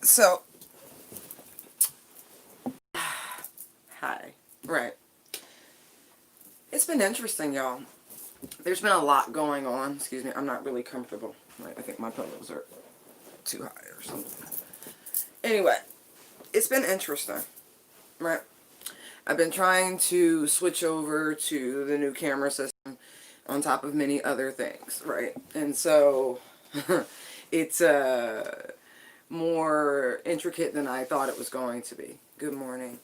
So, hi. Right. It's been interesting, y'all. There's been a lot going on. Excuse me. I'm not really comfortable. Right. I think my pillows are too high or something. Anyway, it's been interesting. Right. I've been trying to switch over to the new camera system on top of many other things. Right. And so, it's more intricate than I thought it was going to be. Good morning.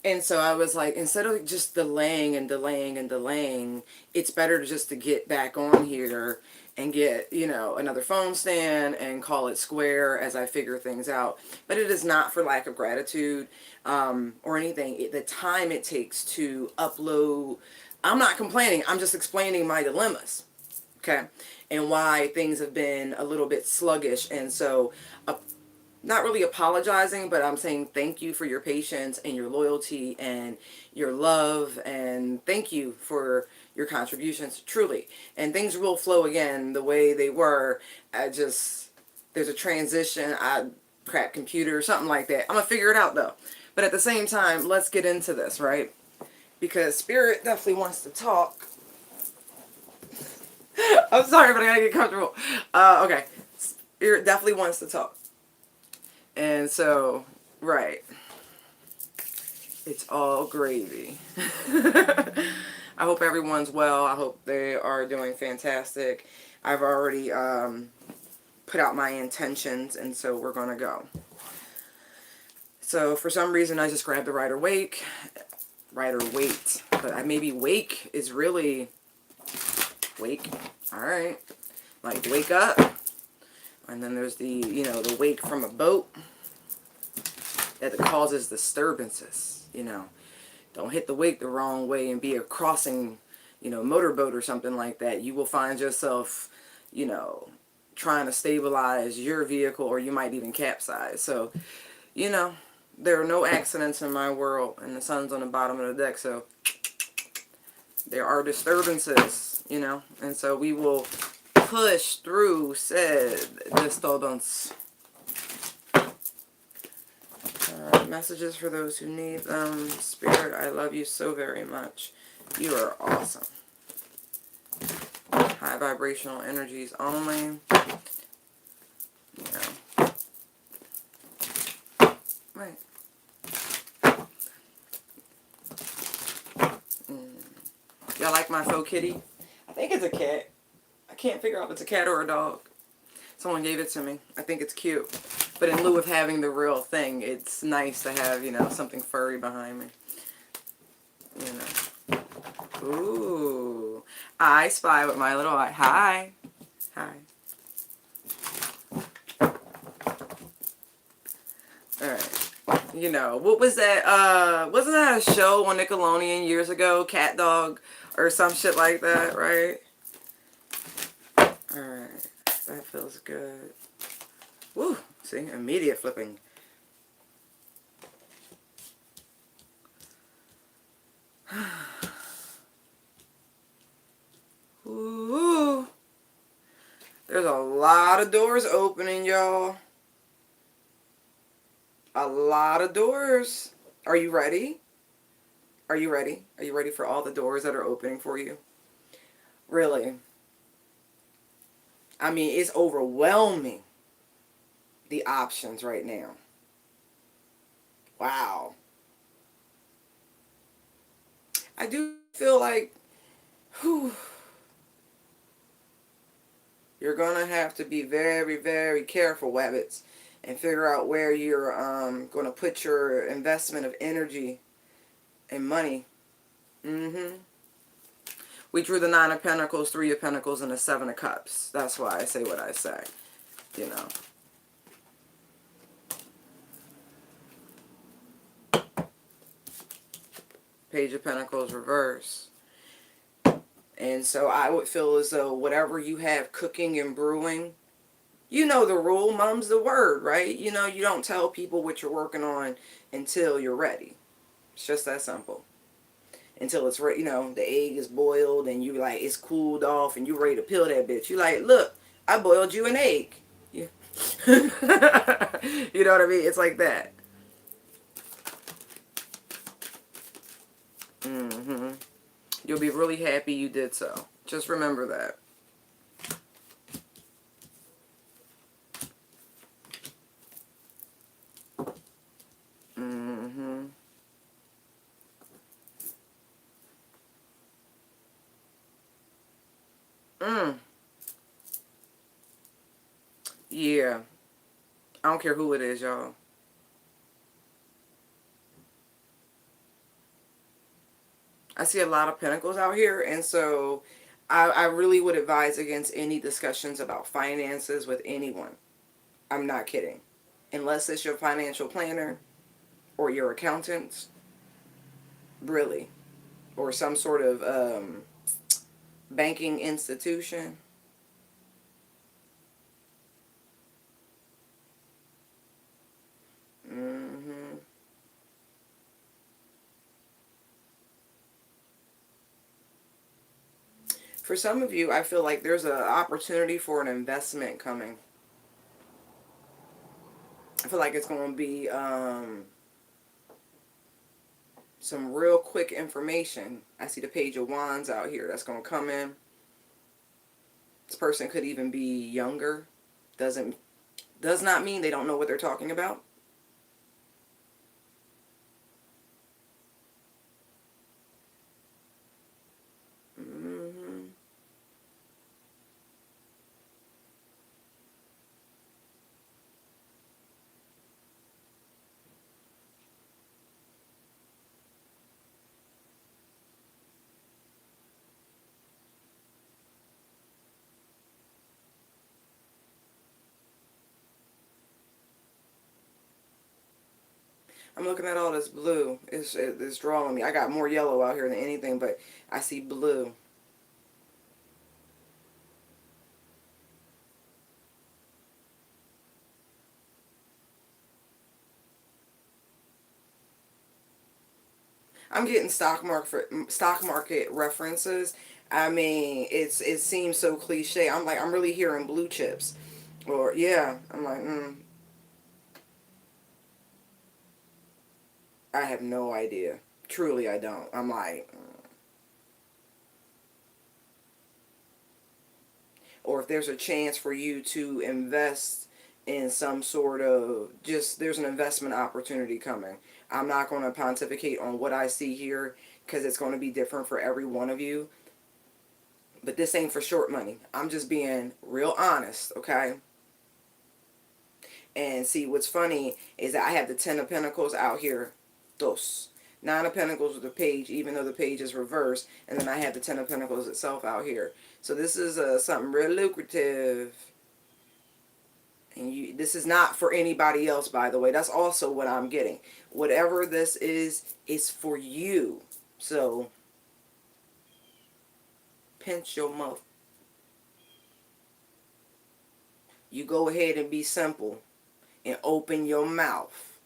And so I was like, instead of just delaying and delaying and delaying, it's better just to get back on here and get, another phone stand and call it square as I figure things out. But it is not for lack of gratitude or anything. The time it takes to upload, I'm not complaining. I'm just explaining my dilemmas. Okay. And why things have been a little bit sluggish. And so not really apologizing, but I'm saying thank you for your patience and your loyalty and your love, and thank you for your contributions, truly. And things will flow again the way they were. There's a transition. I cracked computer, something like that. I'm gonna figure it out though. But at the same time, let's get into this, right? Because Spirit definitely wants to talk. I'm sorry, but I gotta get comfortable. Okay. Spirit definitely wants to talk. And so, right. It's all gravy. I hope everyone's well. I hope they are doing fantastic. I've already put out my intentions, and so we're going to go. So for some reason, I just grabbed the Rider Wake. Rider Wait. But maybe wake is really wake. All right. Like wake up. And then there's the, the wake from a boat that causes disturbances, Don't hit the wake the wrong way and be a crossing, motorboat or something like that. You will find yourself, trying to stabilize your vehicle, or you might even capsize. So, there are no accidents in my world, and the sun's on the bottom of the deck, so there are disturbances, and so we will push through said disturbance. Messages for those who need them. Spirit, I love you so very much. You are awesome. High vibrational energies only. Right. Y'all like my faux kitty? I think it's a cat. I can't figure out if it's a cat or a dog. Someone gave it to me. I think it's cute. But in lieu of having the real thing, it's nice to have, something furry behind me. Ooh. I spy with my little eye. Hi. Hi. Alright. What was that? Wasn't that a show on Nickelodeon years ago? Cat Dog or some shit like that, right? Alright. That feels good. Woo. See? Immediate flipping. Ooh. There's a lot of doors opening, y'all. A lot of doors. Are you ready? Are you ready? Are you ready for all the doors that are opening for you? Really. I mean, it's overwhelming, the options right now. Wow. I do feel like, whew, you're going to have to be very, very careful, Wabbits, and figure out where you're going to put your investment of energy and money. We drew the Nine of Pentacles, Three of Pentacles, and the Seven of Cups. That's why I say what I say, Page of Pentacles reverse. And so I would feel as though whatever you have cooking and brewing, you know the rule, mum's the word, right? You don't tell people what you're working on until you're ready. It's just that simple. Until it's ready, the egg is boiled and you like, it's cooled off and you're ready to peel that bitch. You like, look, I boiled you an egg. Yeah. You know what I mean? It's like that. Hmm. You'll be really happy you did so. Just remember that. Hmm. Mm. Yeah. I don't care who it is, y'all. I see a lot of pentacles out here, and so I really would advise against any discussions about finances with anyone. I'm not kidding. Unless it's your financial planner or your accountant, really, or some sort of banking institution. Hmm. For some of you, I feel like there's an opportunity for an investment coming. I feel like it's going to be some real quick information. I see the Page of Wands out here that's going to come in. This person could even be younger. Doesn't does not mean they don't know what they're talking about. Hmm. I'm looking at all this blue. It's drawing me. I got more yellow out here than anything, but I see blue. I'm getting stock market references. I mean, it seems so cliche. I'm like, I'm really hearing blue chips, or yeah. I'm like, I have no idea. Truly, I don't. I'm like, or if there's a chance for you to invest in some sort of, just there's an investment opportunity coming. I'm not going to pontificate on what I see here because it's going to be different for every one of you. But this ain't for short money. I'm just being real honest, okay? And see, what's funny is that I have the Ten of Pentacles out here. Dos. Nine of Pentacles with the page, even though the page is reversed. And then I have the Ten of Pentacles itself out here. So this is something real lucrative. And this is not for anybody else, by the way. That's also what I'm getting. Whatever this is for you. So, pinch your mouth. You go ahead and be simple and open your mouth.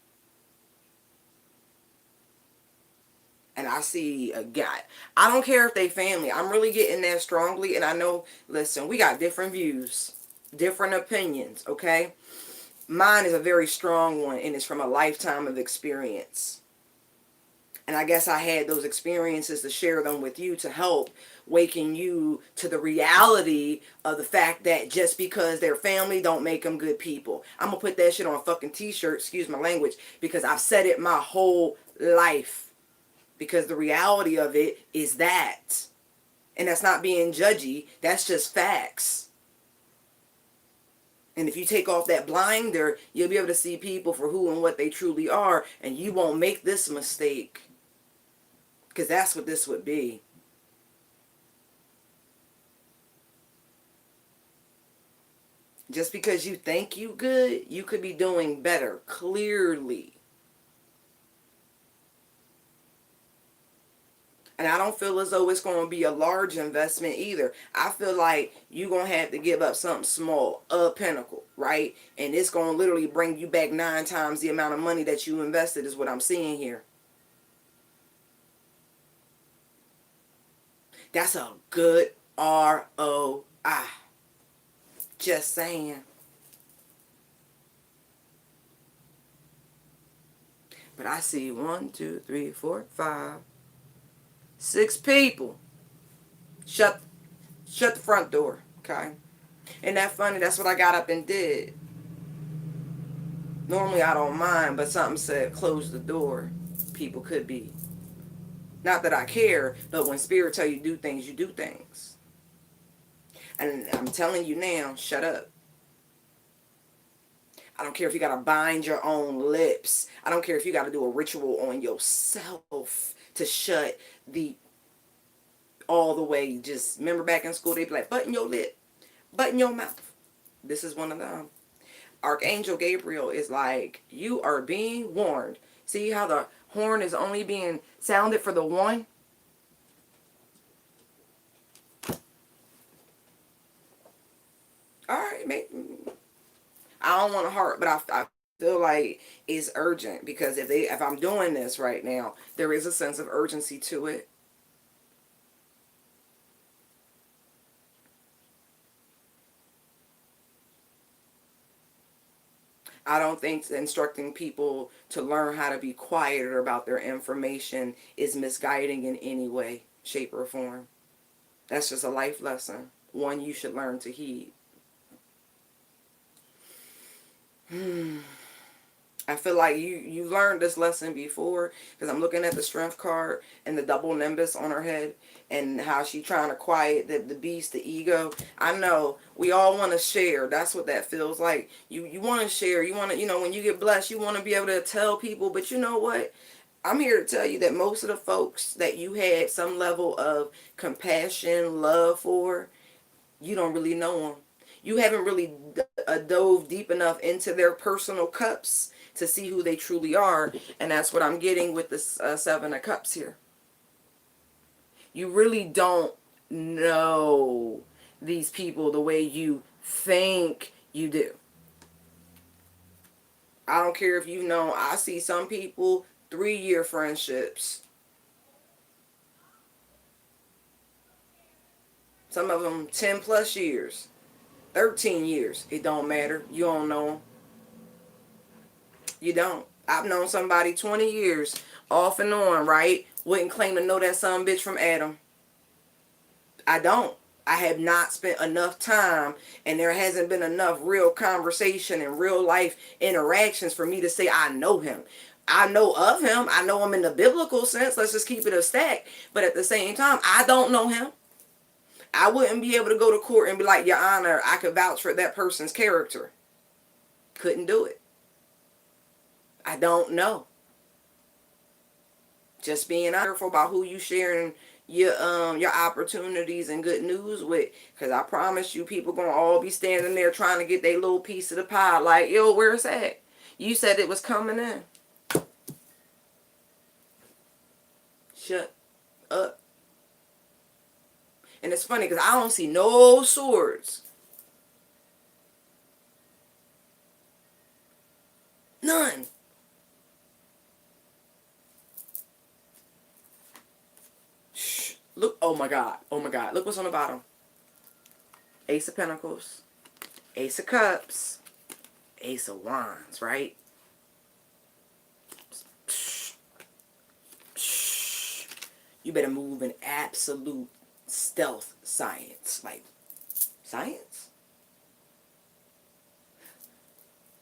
And I see a guy. I don't care if they family. I'm really getting that strongly. And I know, listen, we got different views, different opinions, okay? Mine is a very strong one, and it's from a lifetime of experience. And I guess I had those experiences to share them with you to help waken you to the reality of the fact that just because they're family don't make them good people. I'm going to put that shit on a fucking t-shirt, excuse my language, because I've said it my whole life. Because the reality of it is that. And that's not being judgy. That's just facts. And if you take off that blinder, you'll be able to see people for who and what they truly are. And you won't make this mistake. Because that's what this would be. Just because you think you good, you could be doing better. Clearly. And I don't feel as though it's going to be a large investment either. I feel like you're going to have to give up something small, a pinnacle, right? And it's going to literally bring you back 9 times the amount of money that you invested is what I'm seeing here. That's a good ROI. Just saying. But I see 1, 2, 3, 4, 5, 6 people. Shut the front door. Okay. And that funny, that's what I got up and did. Normally I don't mind, but something said close the door. People could be. Not that I care, but when spirit tell you do things, you do things. And I'm telling you now, shut up. I don't care if you got to bind your own lips. I don't care if you got to do a ritual on yourself to shut the all the way. Just remember back in school, they'd be like, button your lip, button your mouth. This is one of them. Archangel Gabriel is like, you are being warned. See how the horn is only being sounded for the one? All right, mate. I don't want to heart, but I feel like it's urgent because if I'm doing this right now, there is a sense of urgency to it. I don't think instructing people to learn how to be quieter about their information is misguiding in any way, shape, or form. That's just a life lesson. One you should learn to heed. I feel like you learned this lesson before because I'm looking at the strength card and the double nimbus on her head and how she trying to quiet the beast, the ego. I know we all want to share. That's what that feels like. You want to share. You want to, when you get blessed, you want to be able to tell people. But you know what? I'm here to tell you that most of the folks that you had some level of compassion, love for, you don't really know them. You haven't really dove deep enough into their personal cups to see who they truly are. And that's what I'm getting with this Seven of Cups here. You really don't know these people the way you think you do. I don't care if you know. I see some people 3-year friendships. Some of them 10 plus years. 13 years. It don't matter. You don't know them. You don't. I've known somebody 20 years off and on, right? Wouldn't claim to know that son bitch from Adam. I don't. I have not spent enough time and there hasn't been enough real conversation and real life interactions for me to say I know him. I know of him. I know him in the biblical sense. Let's just keep it a stack. But at the same time, I don't know him. I wouldn't be able to go to court and be like, Your Honor, I could vouch for that person's character. Couldn't do it. I don't know. Just being careful about who you sharing your opportunities and good news with, because I promise you, people gonna all be standing there trying to get their little piece of the pie. Like, yo, where's that? You said it was coming in. Shut up. And it's funny because I don't see no swords. None. Shh. Look. Oh my God. Oh my God. Look what's on the bottom. Ace of Pentacles. Ace of Cups. Ace of Wands, right? Shh. Shh. You better move in absolute stealth science. Like, science?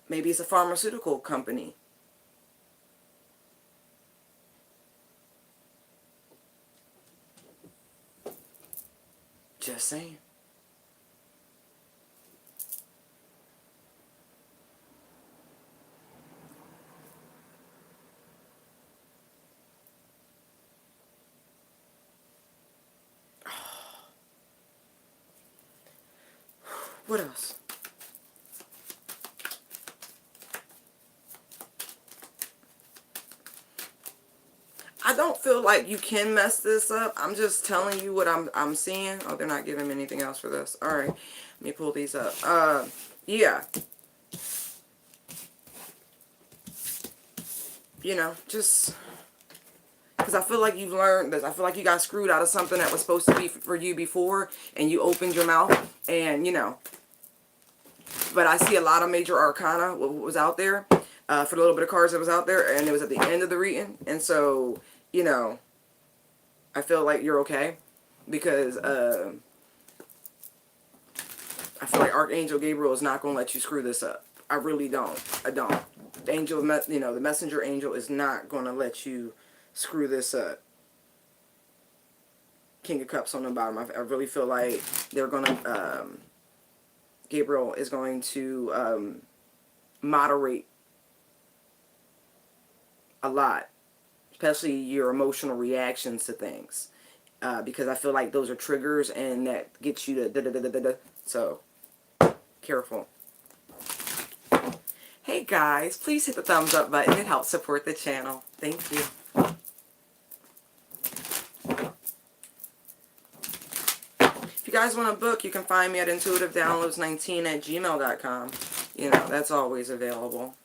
Maybe it's a pharmaceutical company. Just saying. What else? I don't feel like you can mess this up. I'm just telling you what I'm seeing. Oh, they're not giving me anything else for this. All right. Let me pull these up. Yeah. Just because I feel like you've learned this. I feel like you got screwed out of something that was supposed to be for you before, and you opened your mouth, and but I see a lot of major arcana what was out there. for the little bit of cards that was out there, and it was at the end of the reading. And so, you know, I feel like you're okay, because I feel like Archangel Gabriel is not going to let you screw this up. I really don't. I don't. The angel, you know, the messenger angel is not going to let you screw this up. King of Cups on the bottom. I really feel like they're going to, Gabriel is going to moderate a lot, especially your emotional reactions to things, because I feel like those are triggers, and that gets you to da-da-da-da-da-da. So, careful. Hey guys, please hit the thumbs up button. It helps support the channel. Thank you. If you guys want a book, you can find me at intuitivedownloads19@gmail.com. You know, that's always available.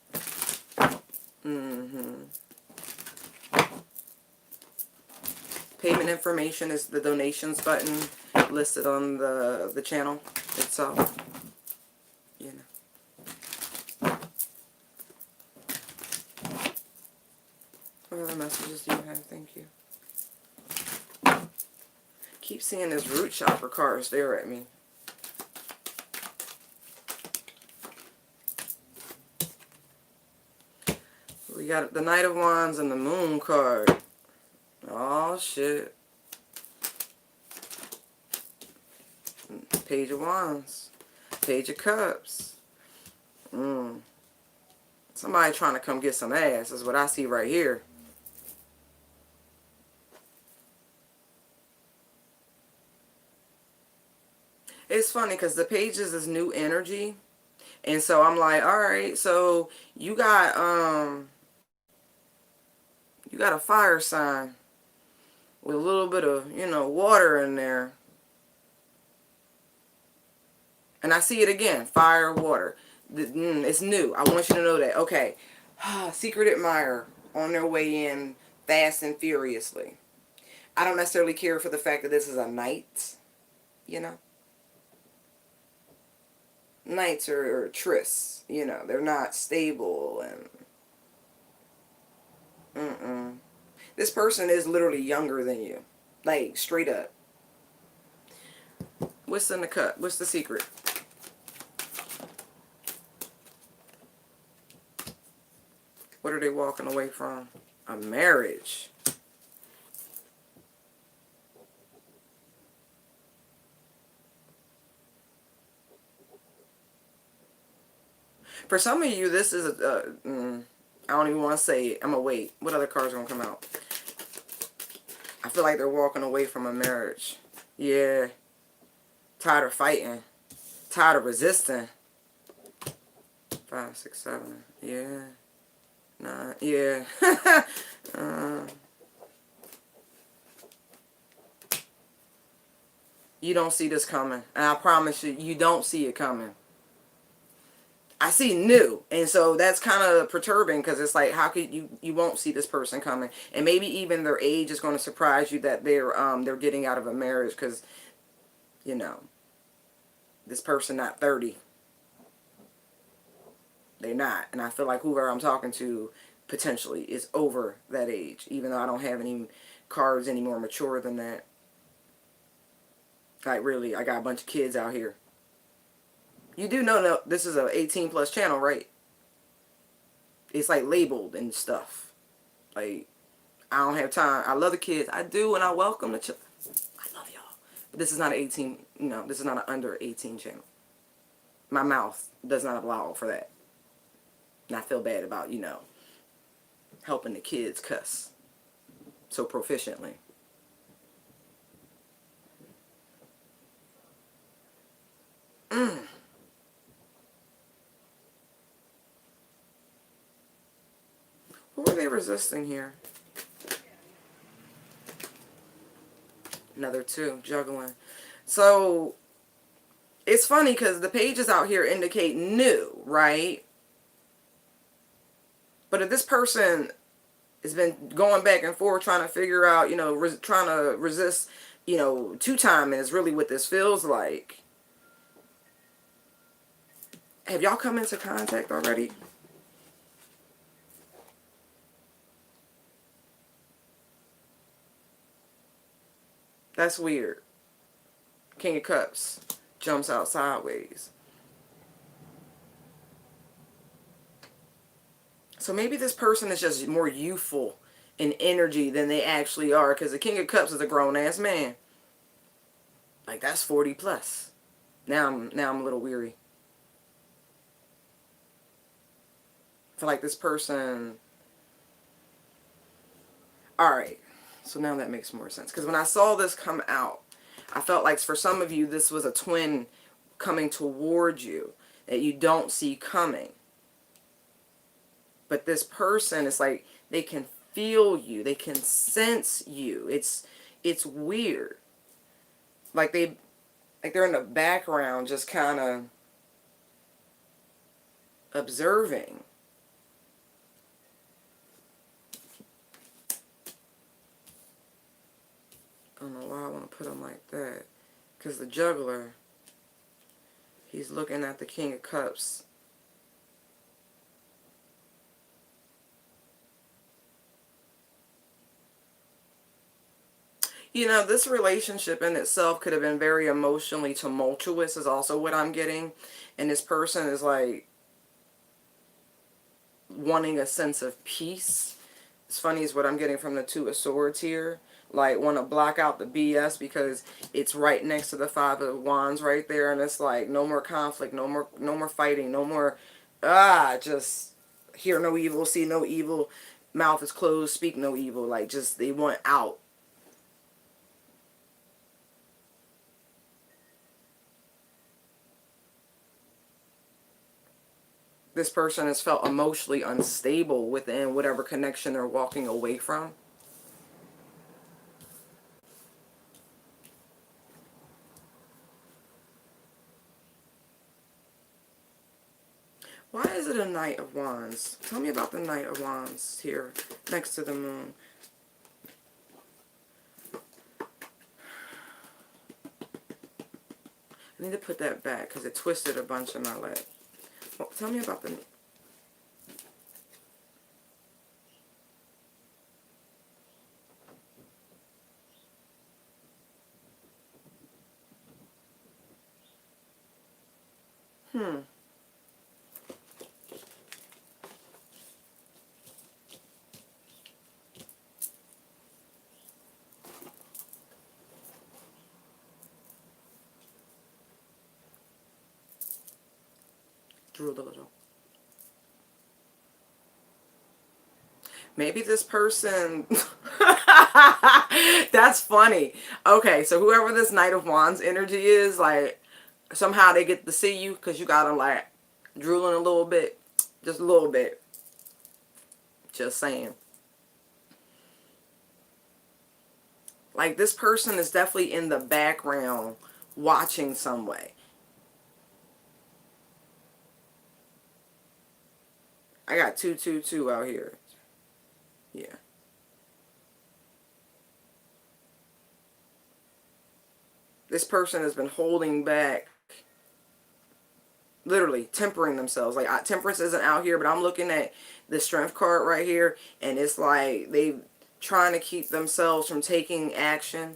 Payment information is the donations button listed on the channel itself. You know. What other messages do you have? Thank you. Keep seeing this root chakra card stare at me. We got the Knight of Wands and the Moon card. Oh shit. Page of Wands. Page of Cups. Somebody trying to come get some ass is what I see right here. It's funny because the pages is new energy. And so I'm like, alright, so you got a fire sign with a little bit of, you know, water in there. And I see it again, fire, water. It's new. I want you to know that. Okay. Secret admirer on their way in fast and furiously. I don't necessarily care for the fact that this is a knight, you know. Knights are trysts, you know. They're not stable and... This person is literally younger than you. Like, straight up. What's in the cup? What's the secret? What are they walking away from? A marriage. For some of you, this is a... I don't even want to say it. I'm going to wait. What other cards are going to come out? I feel like they're walking away from a marriage. Yeah. Tired of fighting. Tired of resisting. 5, 6, 7. Yeah. 9. Yeah. You don't see this coming. And I promise you, you don't see it coming. I see new, and so that's kind of perturbing, because it's like, how could you won't see this person coming, and maybe even their age is going to surprise you, that they're getting out of a marriage, because, you know, this person not 30, they're not, and I feel like whoever I'm talking to potentially is over that age, even though I don't have any cards any more mature than that. Like, really, I got a bunch of kids out here. You do know this is a 18 plus channel, right? It's like labeled and stuff. Like, I don't have time. I love the kids. I do, and I welcome the children. I love y'all. But this is not an 18, you know, this is not an under 18 channel. My mouth does not allow for that. And I feel bad about, you know, helping the kids cuss so proficiently. Who are they resisting here? Another 2, juggling. So, it's funny because the pages out here indicate new, right? But if this person has been going back and forth trying to figure out, you know, trying to resist, you know, 2-timing is really what this feels like. Have y'all come into contact already? That's weird. King of Cups jumps out sideways. So maybe this person is just more youthful in energy than they actually are, because the King of Cups is a grown-ass man. Like, that's 40 plus. Now I'm a little weary. I feel like this person... Alright, so now that makes more sense. Because when I saw this come out, I felt like for some of you, this was a twin coming towards you that you don't see coming. But this person is like, they can feel you. They can sense you. It's weird. Like they're in the background just kind of observing. I don't know why I want to put him like that. Because the juggler, he's looking at the King of Cups. You know, this relationship in itself could have been very emotionally tumultuous is also what I'm getting. And this person is like wanting a sense of peace. It's funny is what I'm getting from the Two of Swords here. Like, want to block out the BS because it's right next to the Five of Wands right there. And it's like, no more conflict, no more fighting, no more, just hear no evil, see no evil, mouth is closed, speak no evil. Like, just, they want out. This person has felt emotionally unstable within whatever connection they're walking away from. Why is it a Knight of Wands? Tell me about the Knight of Wands here next to the moon. I need to put that back because it twisted a bunch in my leg. Well, tell me about the... Drooled a little. Maybe this person... That's funny. Okay, so whoever this Knight of Wands energy is, like, somehow they get to see you because you got them, like, drooling a little bit. Just a little bit. Just saying. Like, this person is definitely in the background watching some way. I got 222 out here. Yeah. This person has been holding back, literally tempering themselves. Like, temperance isn't out here, but I'm looking at the strength card right here, and it's like they trying to keep themselves from taking action.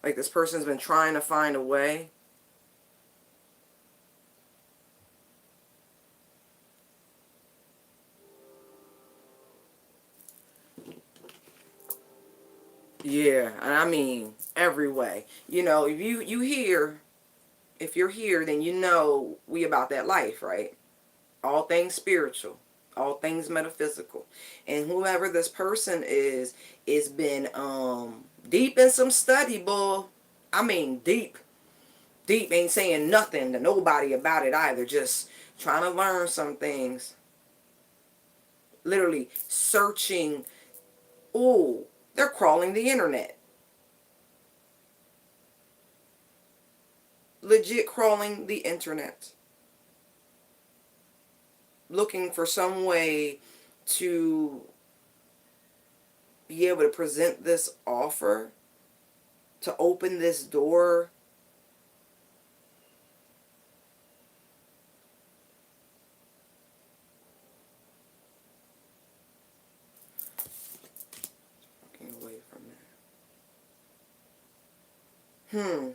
Like, this person's been trying to find a way. Yeah, and I mean every way. You know, if you hear, if you're here, then you know we about that life, right? All things spiritual, all things metaphysical. And whoever this person is been deep in some study, bull. I mean deep. Deep, ain't saying nothing to nobody about it either. Just trying to learn some things. Literally searching. Ooh, they're crawling the internet. Legit crawling the internet. Looking for some way to be able to present this offer, to open this door. Hmm.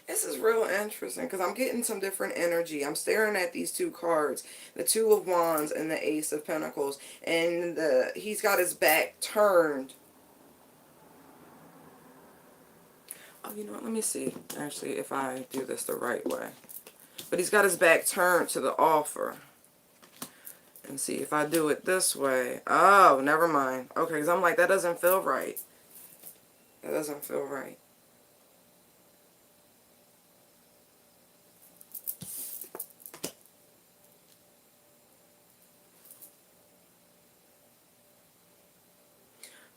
This is real interesting because I'm getting some different energy. I'm staring at these two cards, the Two of Wands and the Ace of Pentacles, and he's got his back turned. Oh, you know what? Let me see. Actually, if I do this the right way. But he's got his back turned to the offer. And see if I do it this way. Oh, never mind. Okay, because I'm like, that doesn't feel right. That doesn't feel right.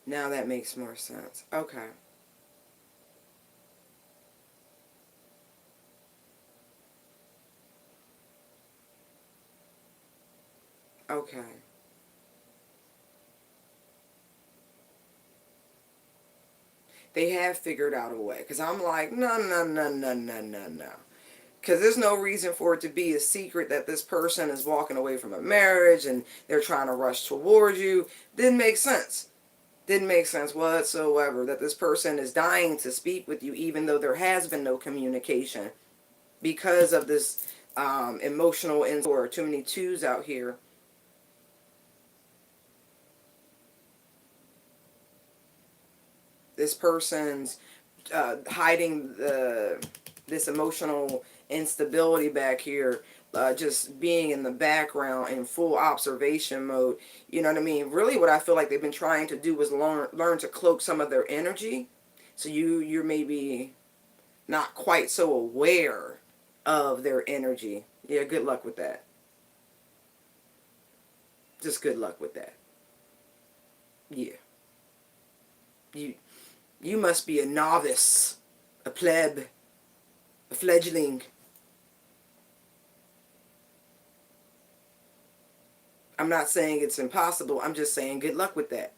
Now that makes more sense. Okay. Okay. They have figured out a way. Because I'm like, no, no, no, no, no, no, no. Because there's no reason for it to be a secret that this person is walking away from a marriage and they're trying to rush towards you. Didn't make sense. Didn't make sense whatsoever that this person is dying to speak with you even though there has been no communication because of this emotional or too many twos out here. This person's hiding this emotional instability back here, just being in the background in full observation mode. You know what I mean? Really what I feel like they've been trying to do is learn to cloak some of their energy. So you're maybe not quite so aware of their energy. Yeah, good luck with that. Just good luck with that. Yeah. You you must be a novice, a pleb, a fledgling. I'm not saying it's impossible. I'm just saying good luck with that.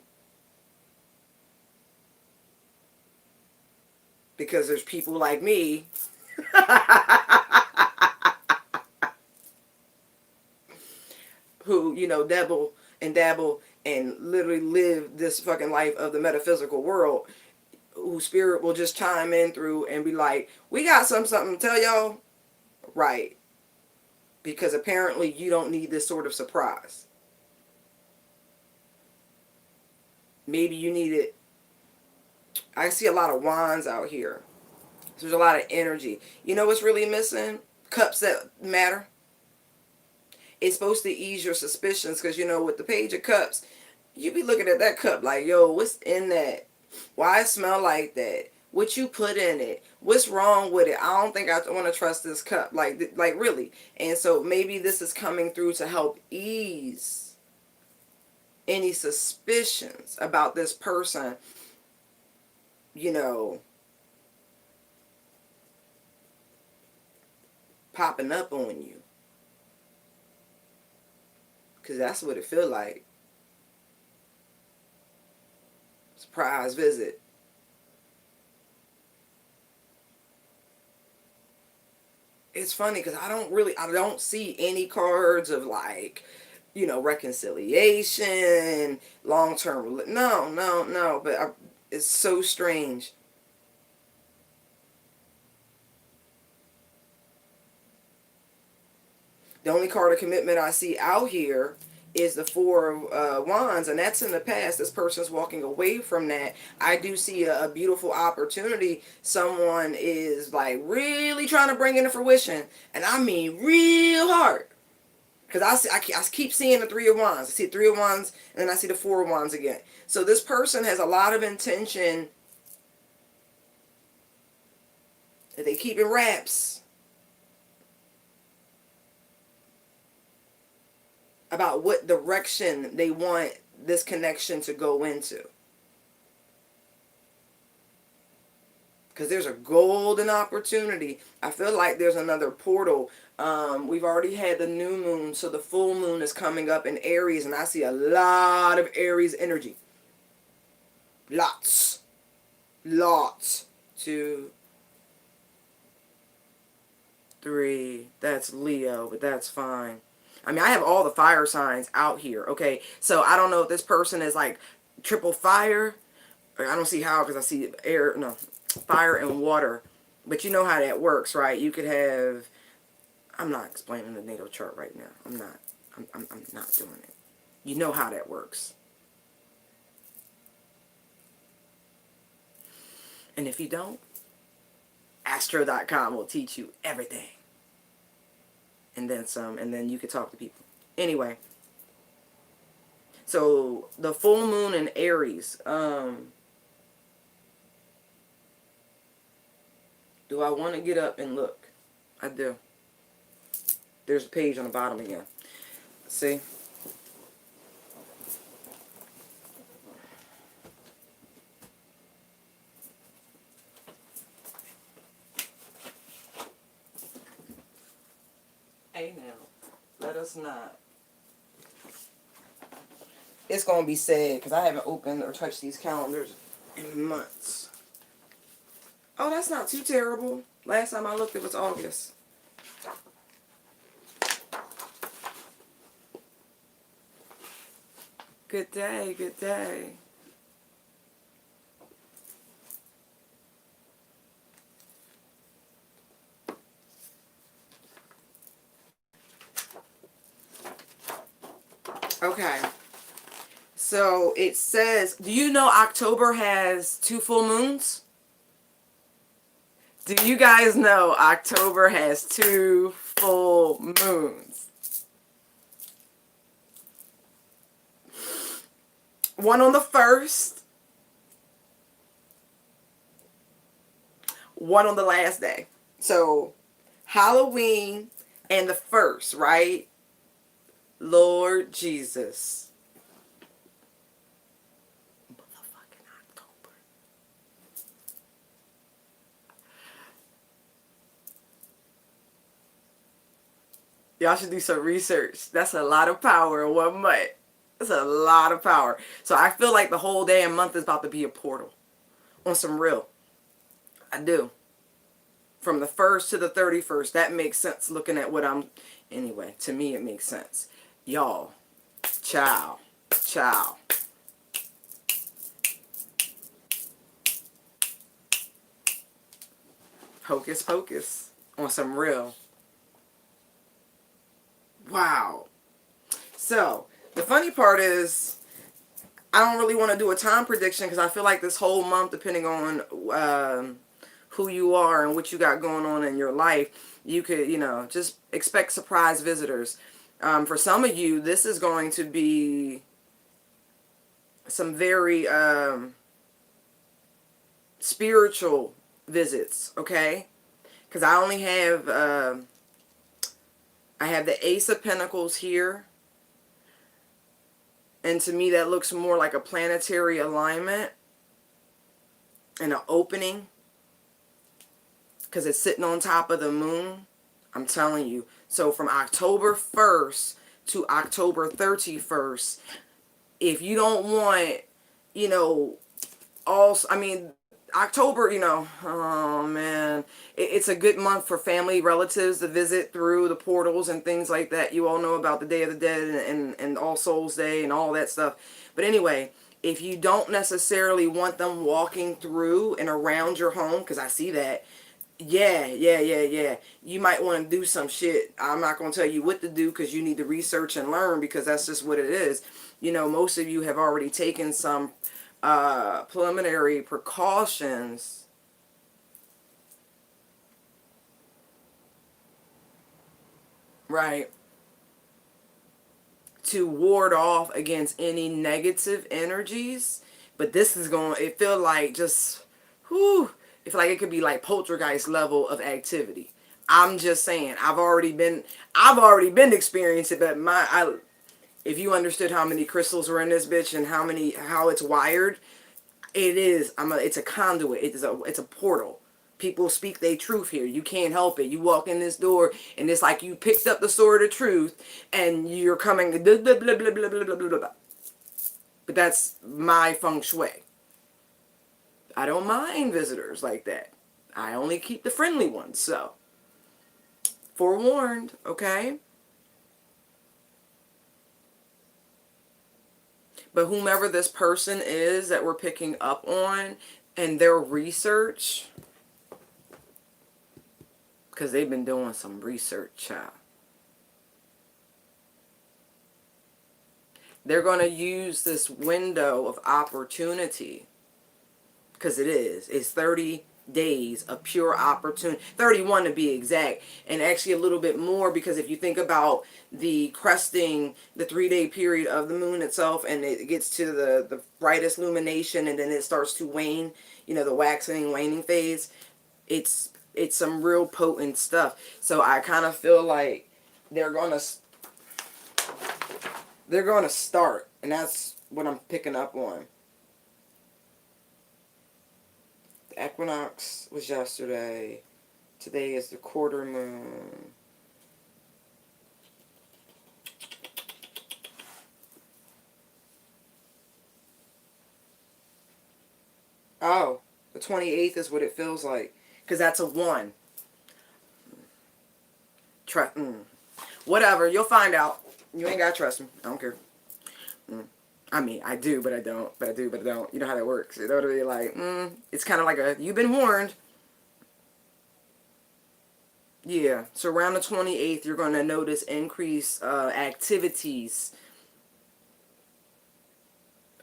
Because there's people like me who, dabble and literally live this fucking life of the metaphysical world, whose spirit will just chime in through and be like, we got something to tell y'all. Right. Because apparently you don't need this sort of surprise. Maybe you need it. I see a lot of wands out here. So there's a lot of energy. You know what's really missing? Cups that matter. It's supposed to ease your suspicions because, with the Page of Cups, you be looking at that cup like, yo, what's in that? Why it smell like that? What you put in it? What's wrong with it? I don't think I want to trust this cup. Like really. And so maybe this is coming through to help ease any suspicions about this person, you know, popping up on you. Because that's what it feel like. Surprise visit. It's funny because I don't see any cards of like, reconciliation, long-term. No, no, no. But it's so strange. The only card of commitment I see out here is the Four of Wands, and that's in the past. This person's walking away from that. I do see a beautiful opportunity. Someone is like really trying to bring into fruition, and I mean real hard. Because I keep seeing the Three of Wands. I see the Three of Wands, and then I see the Four of Wands again. So this person has a lot of intention that they keep in wraps about what direction they want this connection to go into. Because there's a golden opportunity. I feel like there's another portal. We've already had the new moon, so the full moon is coming up in Aries, and I see a lot of Aries energy. Lots. Lots. To 3. That's Leo, but that's fine. I mean, I have all the fire signs out here. Okay, so I don't know if this person is like triple fire. Or I don't see how, because I see air, no, fire and water. But you know how that works, right? You could have. I'm not explaining the natal chart right now. I'm not. I'm not doing it. You know how that works. And if you don't, astro.com will teach you everything. And then some, and then you can talk to people. Anyway, so the full moon in Aries. Do I want to get up and look? I do. There's a page on the bottom again. See? Hey now, let us not. It's going to be sad because I haven't opened or touched these calendars in months. Oh, that's not too terrible. Last time I looked, it was August. Good day, good day. Okay. So it says, do you know October has 2 full moons? Do you guys know October has 2 full moons? One on the 1st, one on the last day. So Halloween and the 1st, right? Lord Jesus. Motherfucking October. Y'all should do some research. That's a lot of power in 1 month. That's a lot of power. So I feel like the whole damn month is about to be a portal. On some real. I do. From the 1st to the 31st. That makes sense looking at what I'm... Anyway, to me it makes sense. Y'all. Ciao. Ciao. Hocus pocus. On some real. Wow. So, the funny part is, I don't really want to do a time prediction because I feel like this whole month, depending on who you are and what you got going on in your life, you could, you know, just expect surprise visitors. For some of you, this is going to be some very spiritual visits, okay? Because I only have, I have the Ace of Pentacles here. And to me, that looks more like a planetary alignment and an opening. Because it's sitting on top of the moon. I'm telling you. So from October 1st to October 31st, if you don't want, you know, I mean, October, you know, oh man, it's a good month for family, relatives to visit through the portals and things like that. You all know about the Day of the Dead and All Souls Day and all that stuff. But anyway, if you don't necessarily want them walking through and around your home, because I see that, yeah. You might want to do some shit. I'm not going to tell you what to do because you need to research and learn because that's just what it is. You know, most of you have already taken some preliminary precautions right to ward off against any negative energies, but this is going, it feel like just whew, it feel like it could be like poltergeist level of activity. I'm just saying, I've already been experiencing it, but if you understood how many crystals were in this bitch and how it's wired, it's a conduit. It's a portal. People speak their truth here. You can't help it. You walk in this door and it's like you picked up the sword of truth and you're coming blah, blah, blah, blah, blah, blah, blah, blah. But that's my feng shui. I don't mind visitors like that. I only keep the friendly ones, so Forewarned, okay? But whomever this person is that we're picking up on and their research, because they've been doing some research, child. They're going to use this window of opportunity, because it is. It's 30 days of pure opportunity, 31 to be exact, and actually a little bit more, because if you think about the cresting, the 3-day period of the moon itself, and it gets to the brightest illumination, and then it starts to wane, you know, the waxing, waning phase, it's some real potent stuff. So I kind of feel like they're gonna start, and that's what I'm picking up on. The equinox was yesterday. Today is the quarter moon. Oh, the 28th is what it feels like, because that's a 1. Whatever, you'll find out. You ain't gotta trust me. I don't care. I mean, I do, but I don't. But I do, but I don't. You know how that works. You know what I mean? Like, it's kind of like you've been warned. Yeah. So around the 28th, you're going to notice increased activities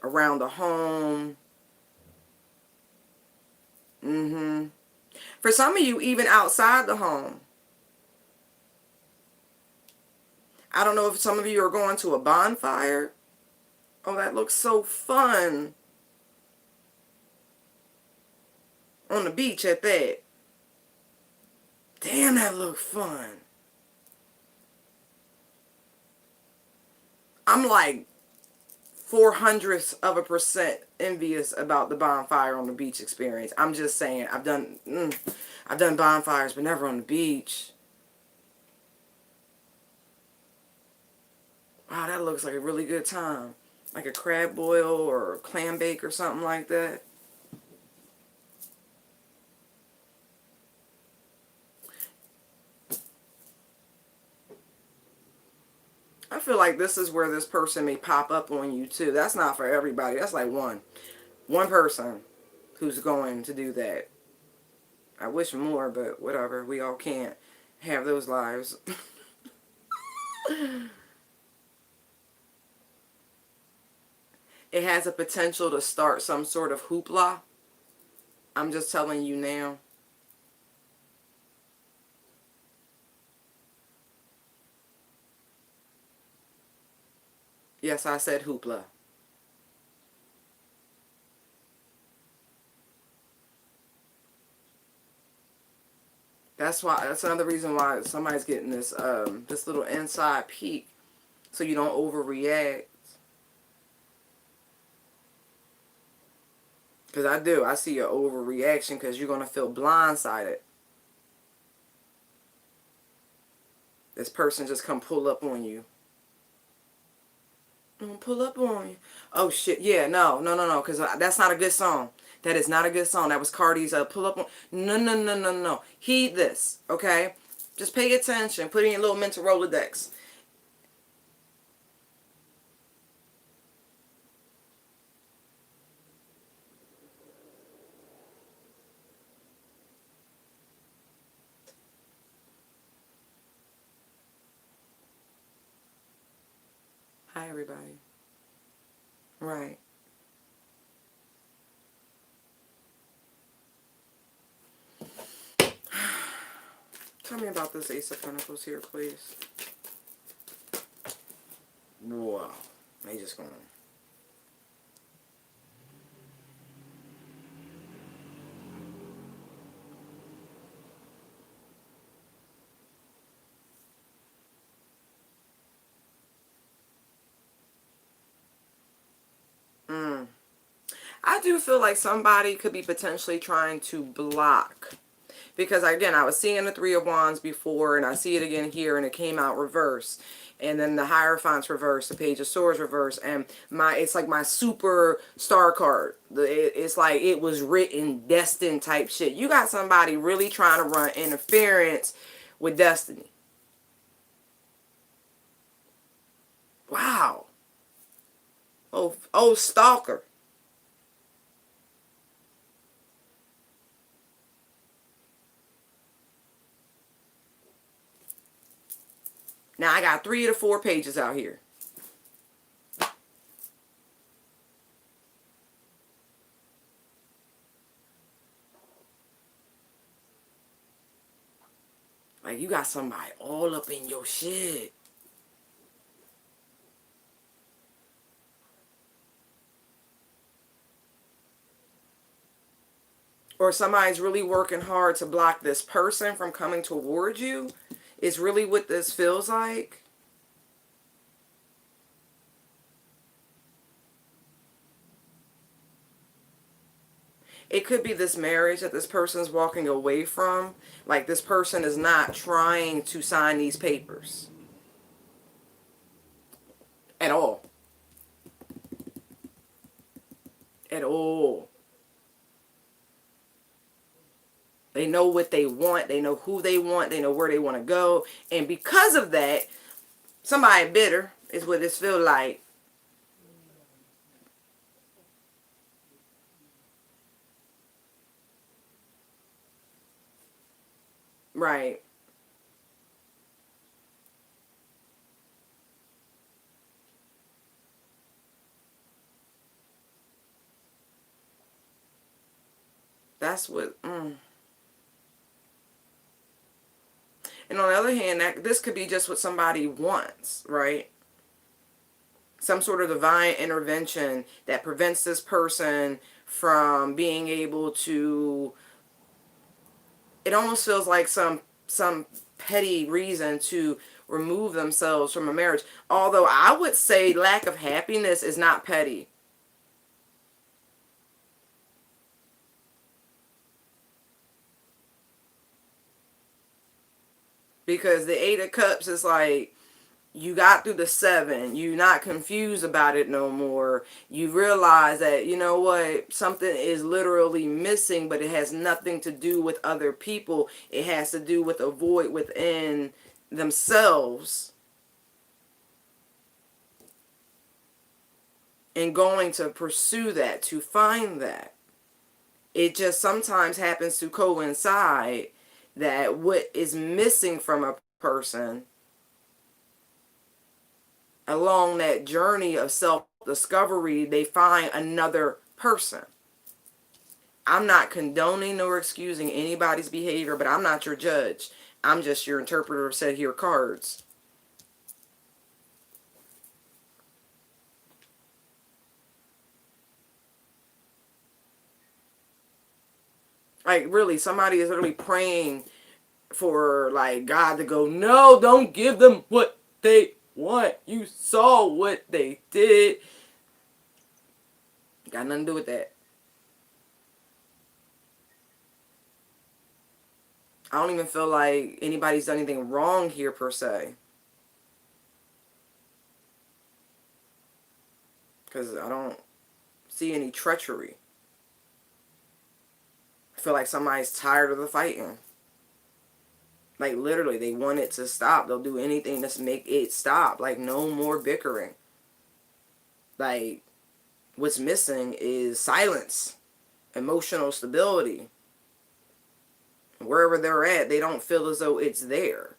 around the home. For some of you, even outside the home. I don't know if some of you are going to a bonfire. Oh, that looks so fun. On the beach at that. Damn, that looks fun. I'm like 0.04% envious about the bonfire on the beach experience. I'm just saying, I've done bonfires, but never on the beach. Wow, that looks like a really good time. Like a crab boil or a clam bake or something like that. I feel like this is where this person may pop up on you too. That's not for everybody. That's like one person who's going to do that. I wish more, but whatever. We all can't have those lives. It has a potential to start some sort of hoopla. I'm just telling you now. Yes, I said hoopla. That's another reason why somebody's getting this this little inside peek, so you don't overreact. Because I do. I see your overreaction, because you're going to feel blindsided. This person just come pull up on you. Pull up on you. Oh, shit. Yeah, no, because that's not a good song. That is not a good song. That was Cardi's Pull Up On. No, no, no, no, no. Heed this, okay? Just pay attention. Put in your little mental Rolodex. Hi, everybody. Right. Tell me about this Ace of Pentacles here, please. Wow. They just going. I do feel like somebody could be potentially trying to block. Because, again, I was seeing the Three of Wands before, and I see it again here, and it came out reverse. And then the Hierophant's reverse, the Page of Swords reverse, and it's like my super star card. It's like it was written, destined type shit. You got somebody really trying to run interference with destiny. Wow. Oh, stalker. Now I got 3 to 4 pages out here. Like, you got somebody all up in your shit. Or somebody's really working hard to block this person from coming towards you. Is really what this feels like. It could be this marriage that this person's walking away from. Like, this person is not trying to sign these papers at all. At all. They know what they want. They know who they want. They know where they want to go. And because of that, somebody bitter is what this feel like. Right. That's what. And on the other hand, this could be just what somebody wants, right? Some sort of divine intervention that prevents this person from being able to. It almost feels like some petty reason to remove themselves from a marriage. Although I would say lack of happiness is not petty. Because the Eight of Cups is like, you got through the 7. You're not confused about it no more. You realize that, you know what, something is literally missing, but it has nothing to do with other people. It has to do with a void within themselves, and going to pursue that, to find that. It just sometimes happens to coincide that what is missing from a person along that journey of self-discovery, they find another person. I'm not condoning nor excusing anybody's behavior, but I'm not your judge. I'm just your interpreter of said here cards. Like, really, somebody is literally praying for, like, God to go, no, don't give them what they want. You saw what they did. Got nothing to do with that. I don't even feel like anybody's done anything wrong here, per se. Because I don't see any treachery. I feel like somebody's tired of the fighting. Like, literally, they want it to stop. They'll do anything to make it stop. Like, no more bickering. Like, what's missing is silence, emotional stability. Wherever they're at, they don't feel as though it's there.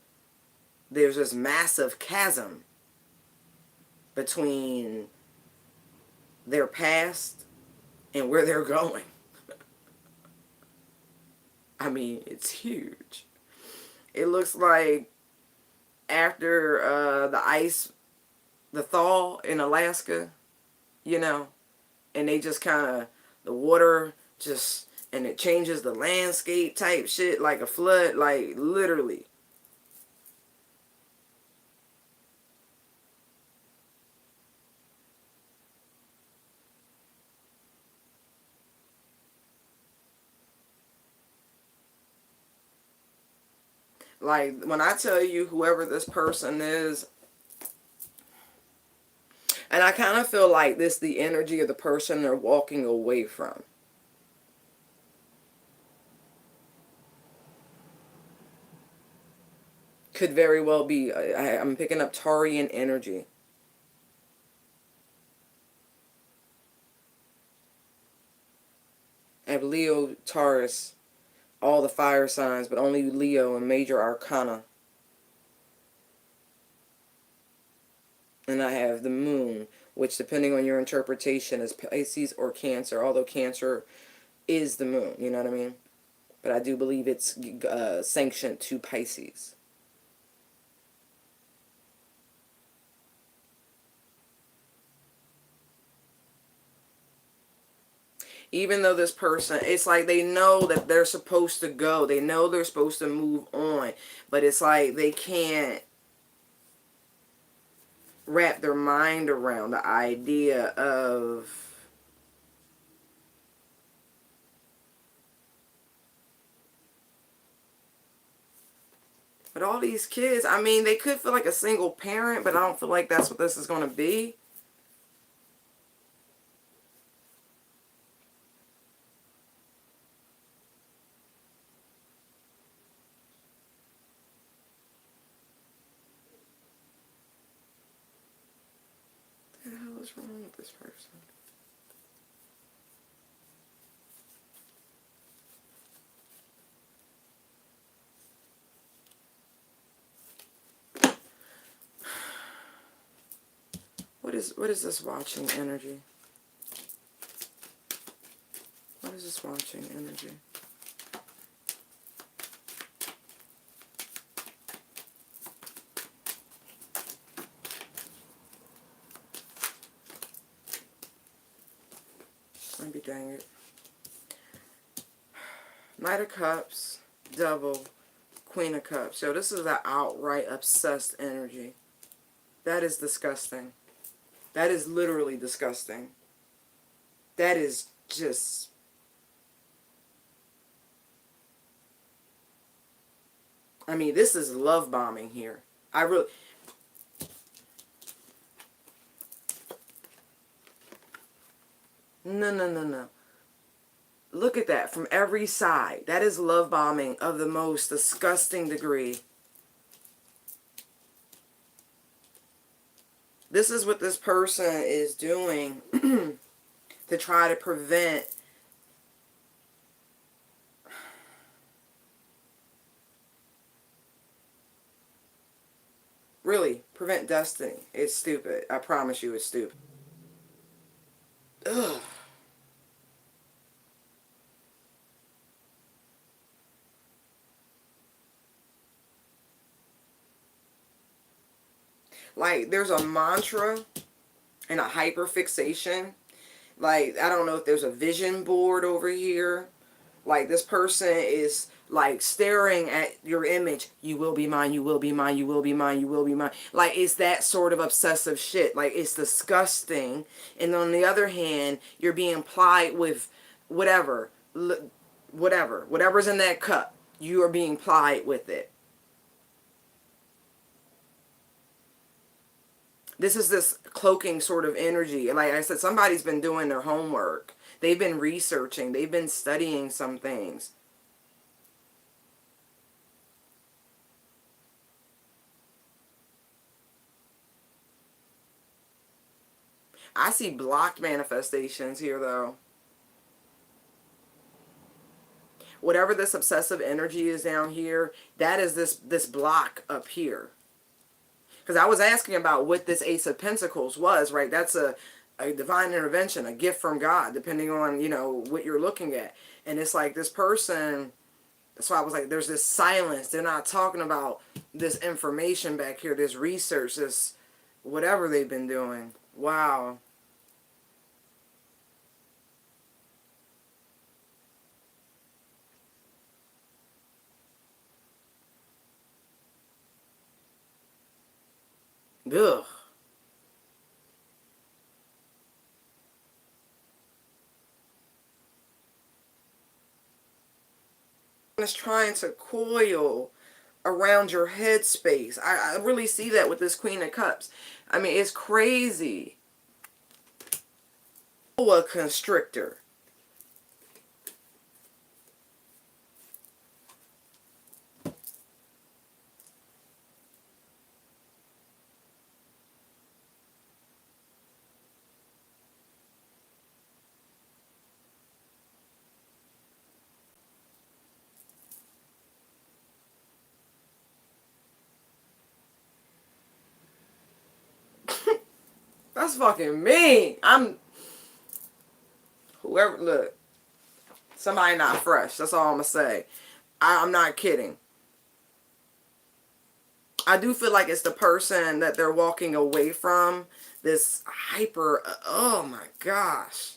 There's this massive chasm between their past and where they're going. I mean, it's huge. It looks like after the thaw in Alaska, you know, and they just kind of, the water just, and it changes the landscape type shit, like a flood, like, literally. Like, when I tell you whoever this person is, and I kind of feel like this, the energy of the person they're walking away from. Could very well be, I'm picking up Tarian energy. Leo, Taurus, all the fire signs, but only Leo and major arcana. And I have the moon, which depending on your interpretation is Pisces or Cancer, although Cancer is the moon, you know what I mean? But I do believe it's sanctioned to Pisces. Even though this person, it's like they know that they're supposed to go. They know they're supposed to move on. But it's like they can't wrap their mind around the idea of but all these kids, I mean, they could feel like a single parent, but I don't feel like that's what this is going to be. What the hell is wrong with this person? What is this watching energy? What is this watching energy? Maybe dang it. Knight of Cups, Devil, Queen of Cups. So this is an outright obsessed energy. That is disgusting. That is literally disgusting. That is just... I mean, this is love bombing here. I really... No. Look at that from every side. That is love bombing of the most disgusting degree. This is what this person is doing to try to prevent prevent destiny. It's stupid. I promise you it's stupid. Ugh. Like, there's a mantra and a hyperfixation. Like, I don't know if there's a vision board over here. Like, this person is, like, staring at your image. You will be mine, you will be mine, you will be mine, you will be mine. Like, it's that sort of obsessive shit. Like, it's disgusting. And on the other hand, you're being plied with whatever's in that cup. You are being plied with it. This is this cloaking sort of energy. Like I said, somebody's been doing their homework. They've been researching. They've been studying some things. I see blocked manifestations here, though. Whatever this obsessive energy is down here, that is this block up here. Because I was asking about what this Ace of Pentacles was, right? That's a divine intervention, a gift from God, depending on, you know, what you're looking at. And it's like this person, so I was like, there's this silence. They're not talking about this information back here, this research, this whatever they've been doing. Wow. Ugh. It's trying to coil around your headspace. I really see that with this Queen of Cups. I mean, it's crazy. A constrictor. That's fucking mean. Whoever, look, somebody not fresh. That's all I'm going to say. I'm not kidding. I do feel like it's the person that they're walking away from. This hyper, oh my gosh.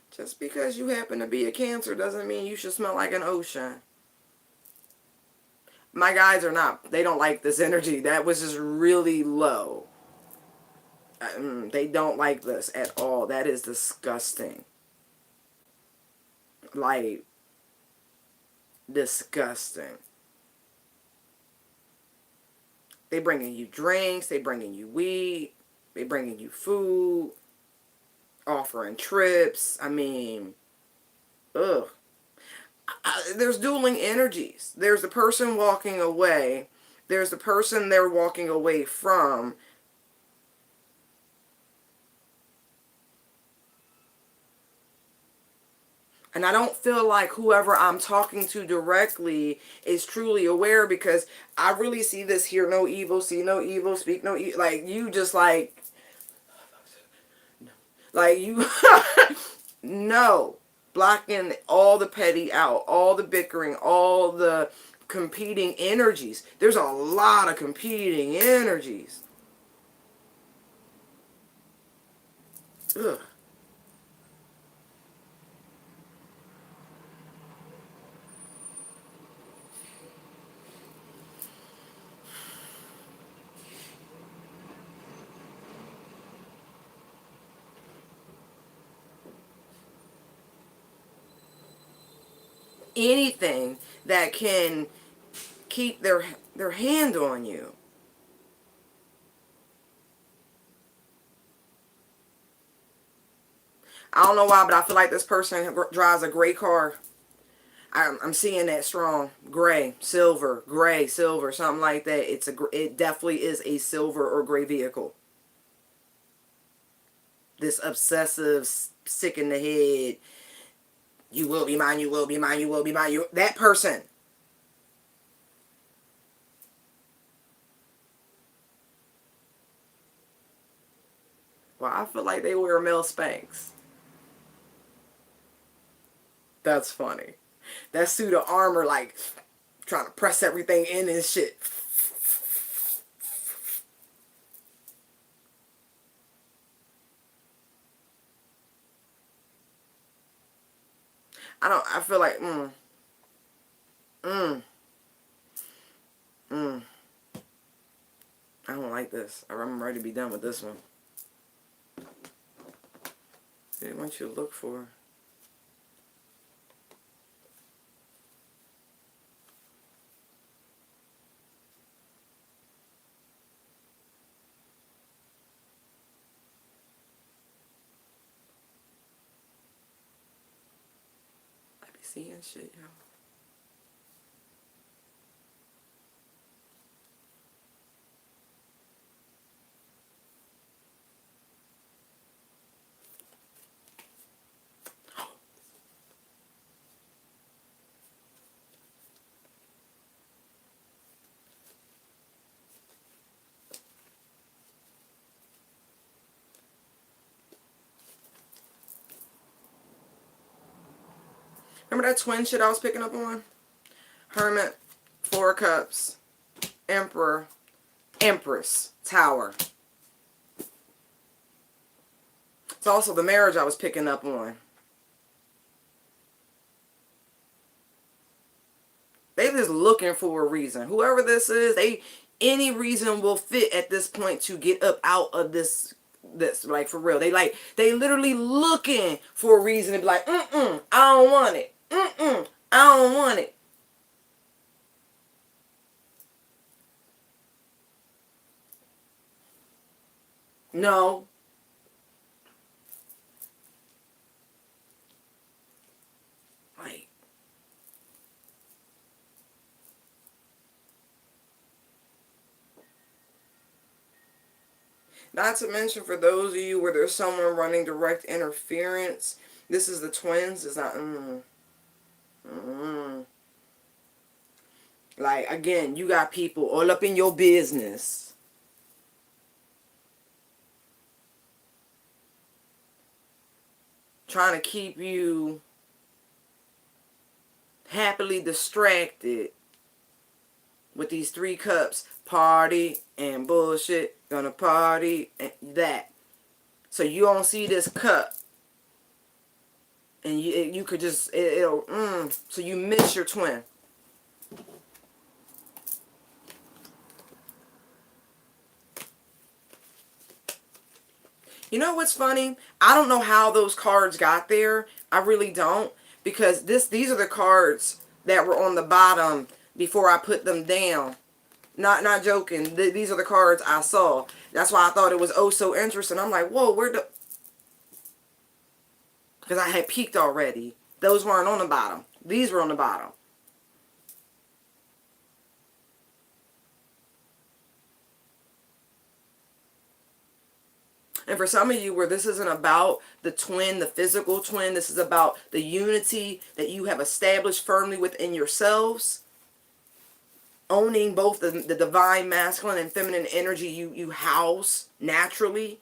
Just because you happen to be a Cancer doesn't mean you should smell like an ocean. My guys are not, they don't like this energy. That was just really low. They don't like this at all. That is disgusting. Like, disgusting. They bringing you drinks. They bringing you weed. They bringing you food. Offering trips. I mean, ugh. There's dueling energies. There's the person walking away. There's the person they're walking away from. And I don't feel like whoever I'm talking to directly is truly aware, because I really see this: hear no evil, see no evil, speak no evil. Like, you just like you, no. Blocking all the petty out, all the bickering, all the competing energies. There's a lot of competing energies. Ugh. Anything that can keep their hand on you. I don't know why, but I feel like this person drives a gray car. I'm seeing that strong. Gray, silver, something like that. It definitely is a silver or gray vehicle. This obsessive, sick in the head, you will be mine, you will be mine, you will be mine. That person. Well, I feel like they wear male Spanx. That's funny. That suit of armor, like, trying to press everything in and shit. I feel like, mm, mm. I don't like this. I'm ready to be done with this one. They want you to look for. I be seeing shit, yo. Remember that twin shit I was picking up on? Hermit, Four of Cups, Emperor, Empress, Tower. It's also the marriage I was picking up on. They just looking for a reason. Whoever this is, any reason will fit at this point to get up out of this like, for real. They literally looking for a reason to be like, I don't want it. I don't want it. No. Like, not to mention, for those of you where there's someone running direct interference, this is the twins. It's not, Like, again, you got people all up in your business. Trying to keep you happily distracted with these 3 cups. Party and bullshit. Gonna party and that. So you don't see this cup. And you could just, so you miss your twin. You know what's funny? I don't know how those cards got there. I really don't. Because these are the cards that were on the bottom before I put them down. Not joking. These are the cards I saw. That's why I thought it was oh so interesting. I'm like, whoa, where the... Because I had peeked already. Those weren't on the bottom. These were on the bottom. And for some of you where this isn't about the twin, the physical twin, this is about the unity that you have established firmly within yourselves. Owning both the divine masculine and feminine energy you house naturally.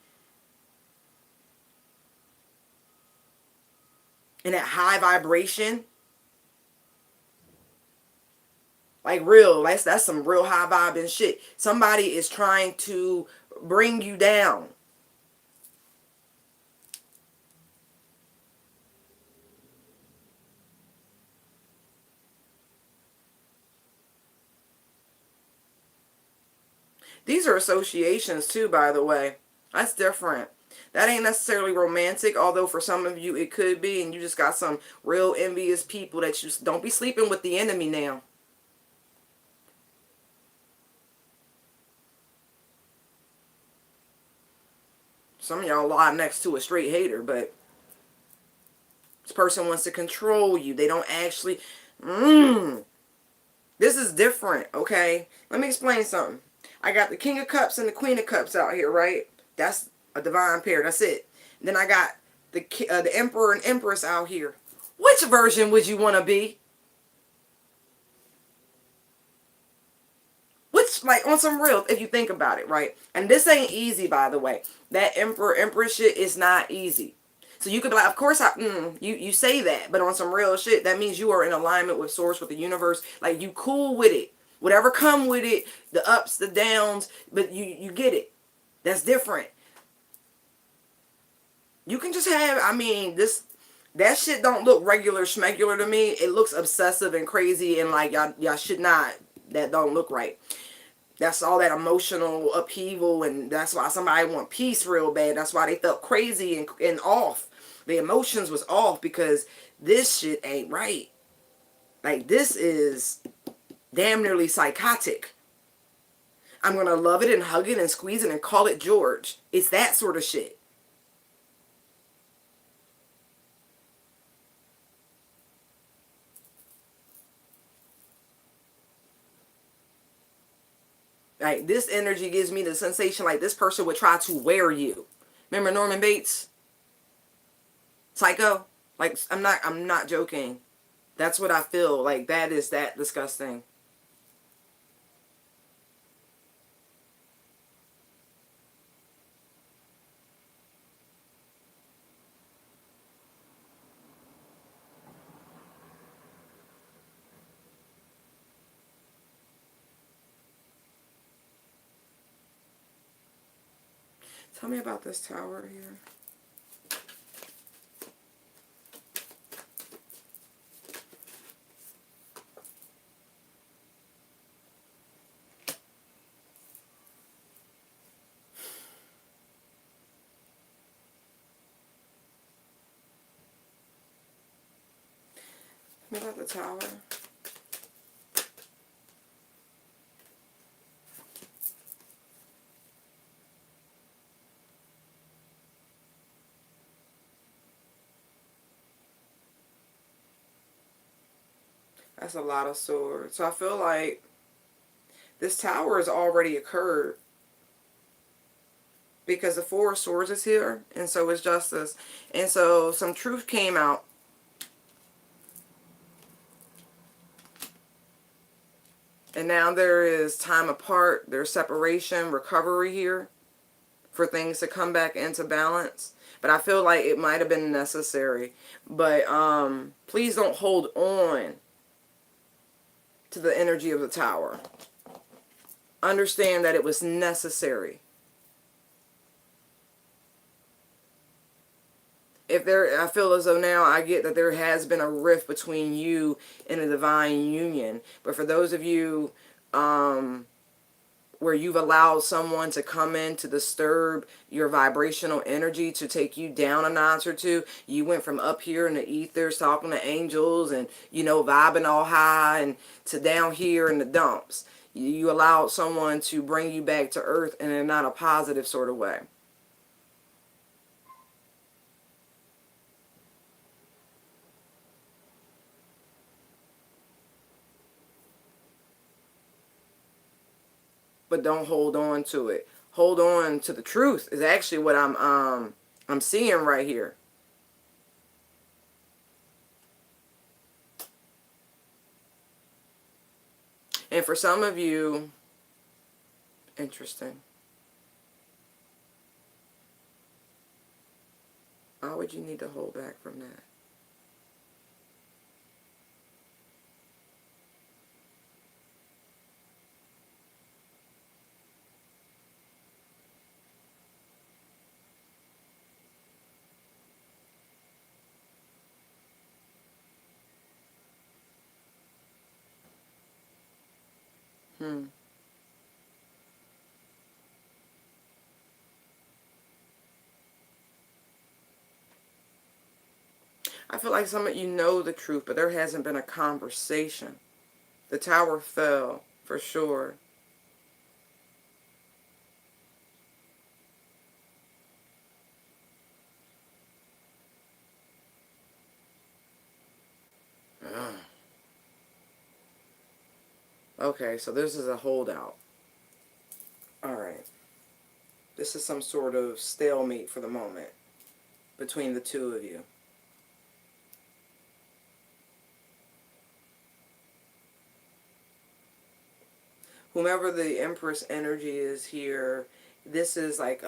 And that high vibration. Like real, that's some real high vibing shit. Somebody is trying to bring you down. These are associations too, by the way. That's different. That ain't necessarily romantic, although for some of you it could be, and you just got some real envious people that you don't be sleeping with the enemy now. Some of y'all lie next to a straight hater, but this person wants to control you. They don't actually... This is different, okay? Let me explain something. I got the King of Cups and the Queen of Cups out here, right? That's a divine pair. That's it. Then I got the Emperor and Empress out here. Which version would you want to be? Which, like, on some real, if you think about it, right? And this ain't easy, by the way. That Emperor, Empress shit is not easy. So you could be like, of course, you say that, but on some real shit, that means you are in alignment with Source, with the universe. Like, you cool with it. Whatever come with it, the ups, the downs, but you get it. That's different. You can just have, I mean, that shit don't look regular schmegular to me. It looks obsessive and crazy, and like, y'all should not, that don't look right. That's all that emotional upheaval, and that's why somebody want peace real bad. That's why they felt crazy and off. The emotions was off because this shit ain't right. Like, this is damn nearly psychotic. I'm going to love it and hug it and squeeze it and call it George. It's that sort of shit. Like, this energy gives me the sensation like this person would try to wear you. Remember Norman Bates? Psycho? Like, I'm not joking. That's what I feel. Like, that is that disgusting. Tell me about this tower here. Tell me about the tower. That's a lot of swords. So I feel like this tower has already occurred. Because the Four of Swords is here. And so is Justice. And so some truth came out. And now there is time apart. There's separation, recovery here for things to come back into balance. But I feel like it might have been necessary. But please don't hold on to the energy of the Tower. Understand that it was necessary. I feel as though now I get that there has been a rift between you and a divine union. But for those of you where you've allowed someone to come in to disturb your vibrational energy, to take you down a notch or two, you went from up here in the ethers talking to angels and, you know, vibing all high, and to down here in the dumps. You allowed someone to bring you back to earth, and in not a positive sort of way. But don't hold on to it. Hold on to the truth is actually what I'm seeing right here. And for some of you, interesting. Why would you need to hold back from that? I feel like some of you know the truth, but there hasn't been a conversation. The Tower fell, for sure. Okay, so this is a holdout. Alright. This is some sort of stalemate for the moment between the two of you. Whomever the Empress energy is here, this is like,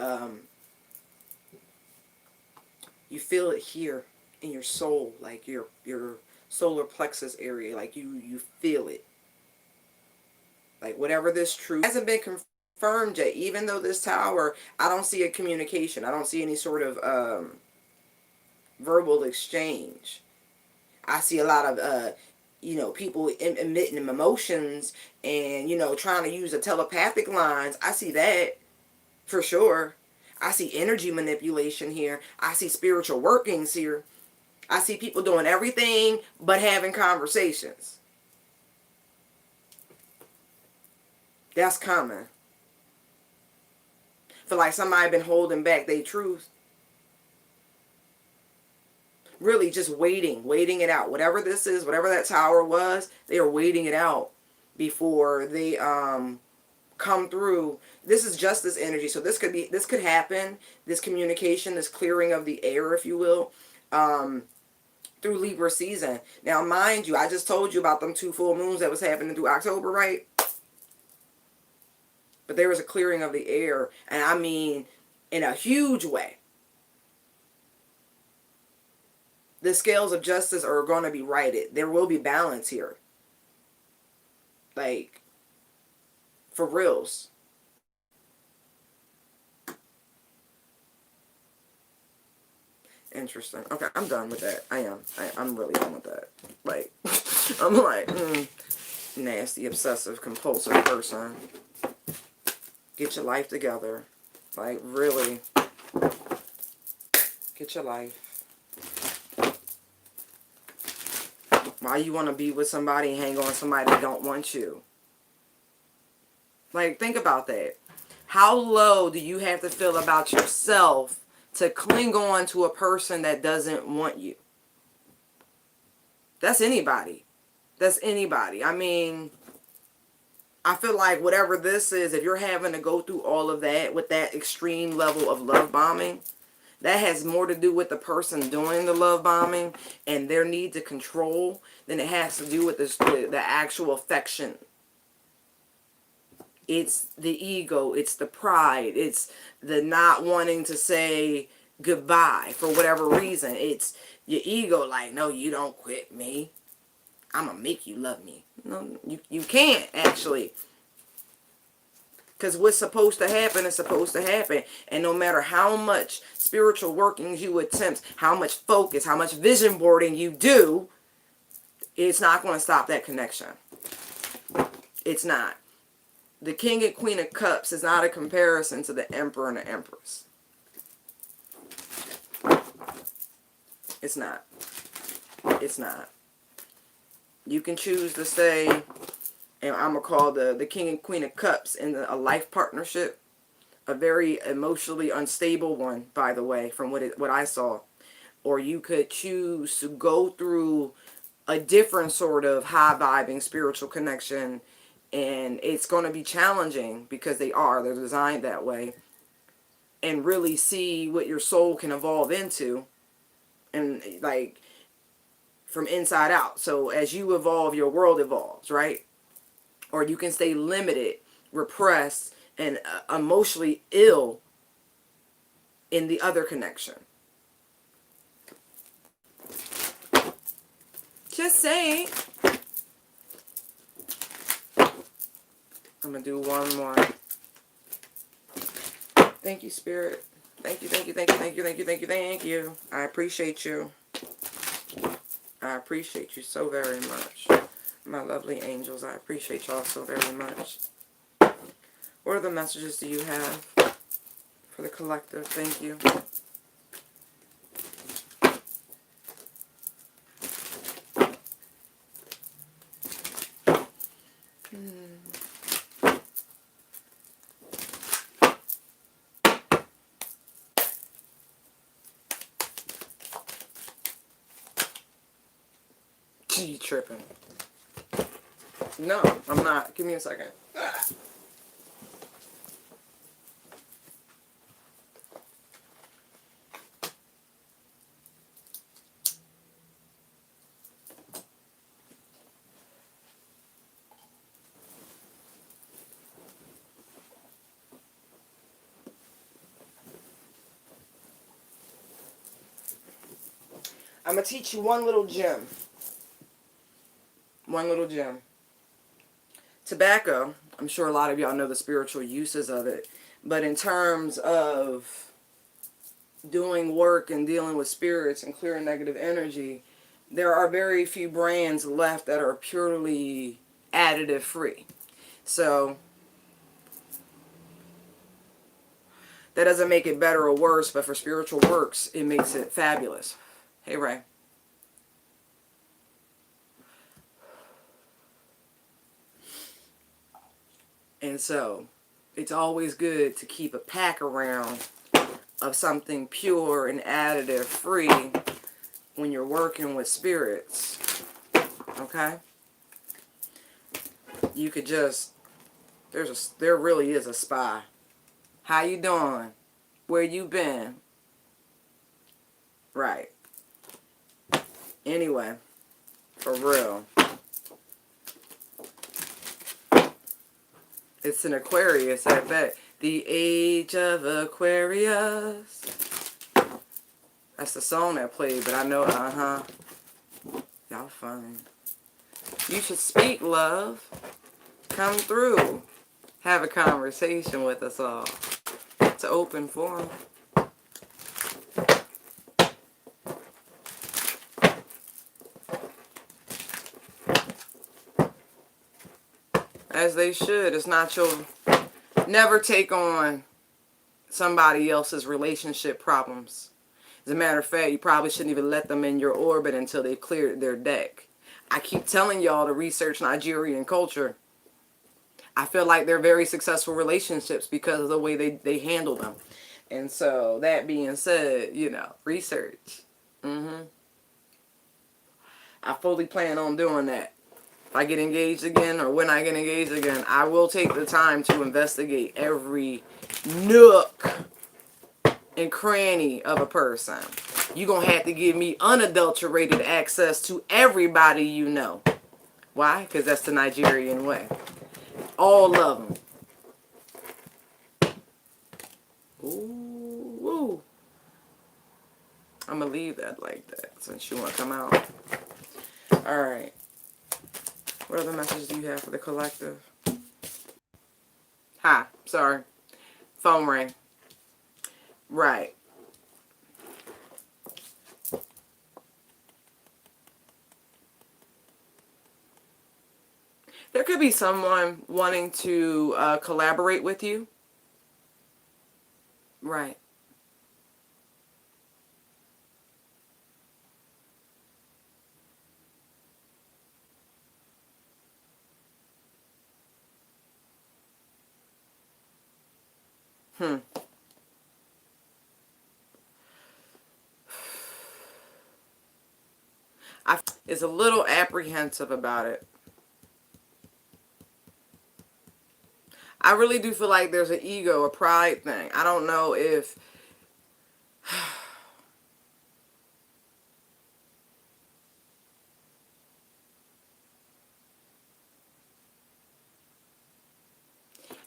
you feel it here in your soul, like your solar plexus area, like you feel it. Like whatever this truth hasn't been confirmed yet, even though this Tower, I don't see a communication. I don't see any sort of verbal exchange. I see a lot of you know, people emitting emotions and, you know, trying to use the telepathic lines. I see that for sure. I see energy manipulation here. I see spiritual workings here. I see people doing everything but having conversations. That's common. Feel like somebody been holding back their truth. Really just waiting it out. Whatever this is, whatever that Tower was, they are waiting it out before they come through. This is justice energy, so this could happen. This communication, this clearing of the air, if you will, through Libra season. Now, mind you, I just told you about them 2 full moons that was happening through October, right? But there was a clearing of the air, and I mean in a huge way. The scales of justice are going to be righted. There will be balance here. Like, for reals. Interesting. Okay, I'm done with that. I'm really done with that. Like, I'm like, nasty, obsessive, compulsive person. Get your life together. Like, really. Get your life. Why you want to be with somebody and hang on to somebody that don't want you? Like, think about that. How low do you have to feel about yourself to cling on to a person that doesn't want you? That's anybody. That's anybody. I mean, I feel like whatever this is, if you're having to go through all of that with that extreme level of love bombing, that has more to do with the person doing the love bombing and their need to control than it has to do with the actual affection It's the ego. It's the pride. It's the not wanting to say goodbye for whatever reason. It's your ego like, no, you don't quit me. I'm going to make you love me. No, you can't actually. Because what's supposed to happen is supposed to happen. And no matter how much spiritual workings you attempt, how much focus, how much vision boarding you do, it's not going to stop that connection. It's not. The King and Queen of Cups is not a comparison to the Emperor and the Empress. It's not. It's not. You can choose to say, and I'm going to call the King and Queen of Cups in a life partnership, a very emotionally unstable one, by the way, from what I saw. Or you could choose to go through a different sort of high-vibing spiritual connection, and it's going to be challenging because they're designed that way, and really see what your soul can evolve into, and like from inside out. So as you evolve, your world evolves, right? Or you can stay limited, repressed, and emotionally ill in the other connection. Just saying. I'm going to do one more. Thank you, Spirit. Thank you, thank you, thank you, thank you, thank you, thank you, thank you. I appreciate you. I appreciate you so very much. My lovely angels, I appreciate y'all so very much. What other messages do you have for the collective? Thank you. Gee, tripping. No, I'm not. Give me a second. I'm going to teach you one little gem. One little gem. Tobacco, I'm sure a lot of y'all know the spiritual uses of it. But in terms of doing work and dealing with spirits and clearing negative energy, there are very few brands left that are purely additive free. So that doesn't make it better or worse, but for spiritual works, it makes it fabulous. Hey, Ray. And so, it's always good to keep a pack around of something pure and additive free when you're working with spirits. Okay? You could just, there really is a spy. How you doing? Where you been? Right. Anyway, for real. It's an Aquarius, I bet. The age of Aquarius. That's the song that played, but I know, Y'all funny. You should speak, love. Come through. Have a conversation with us all. It's an open forum. As they should. It's not your... Never take on somebody else's relationship problems. As a matter of fact, you probably shouldn't even let them in your orbit until they've cleared their deck. I keep telling y'all to research Nigerian culture. I feel like they're very successful relationships because of the way they handle them. And so, that being said, research. I fully plan on doing that. If I get engaged again, or when I get engaged again, I will take the time to investigate every nook and cranny of a person. You're going to have to give me unadulterated access to everybody you know. Why? Because that's the Nigerian way. All of them. Ooh, ooh. I'm going to leave that like that since you want to come out. All right. What other messages do you have for the collective? Hi. Sorry. Phone rang. Right. There could be someone wanting to collaborate with you. Right. Hmm. I is a little apprehensive about it. I really do feel like there's an ego, a pride thing. I don't know if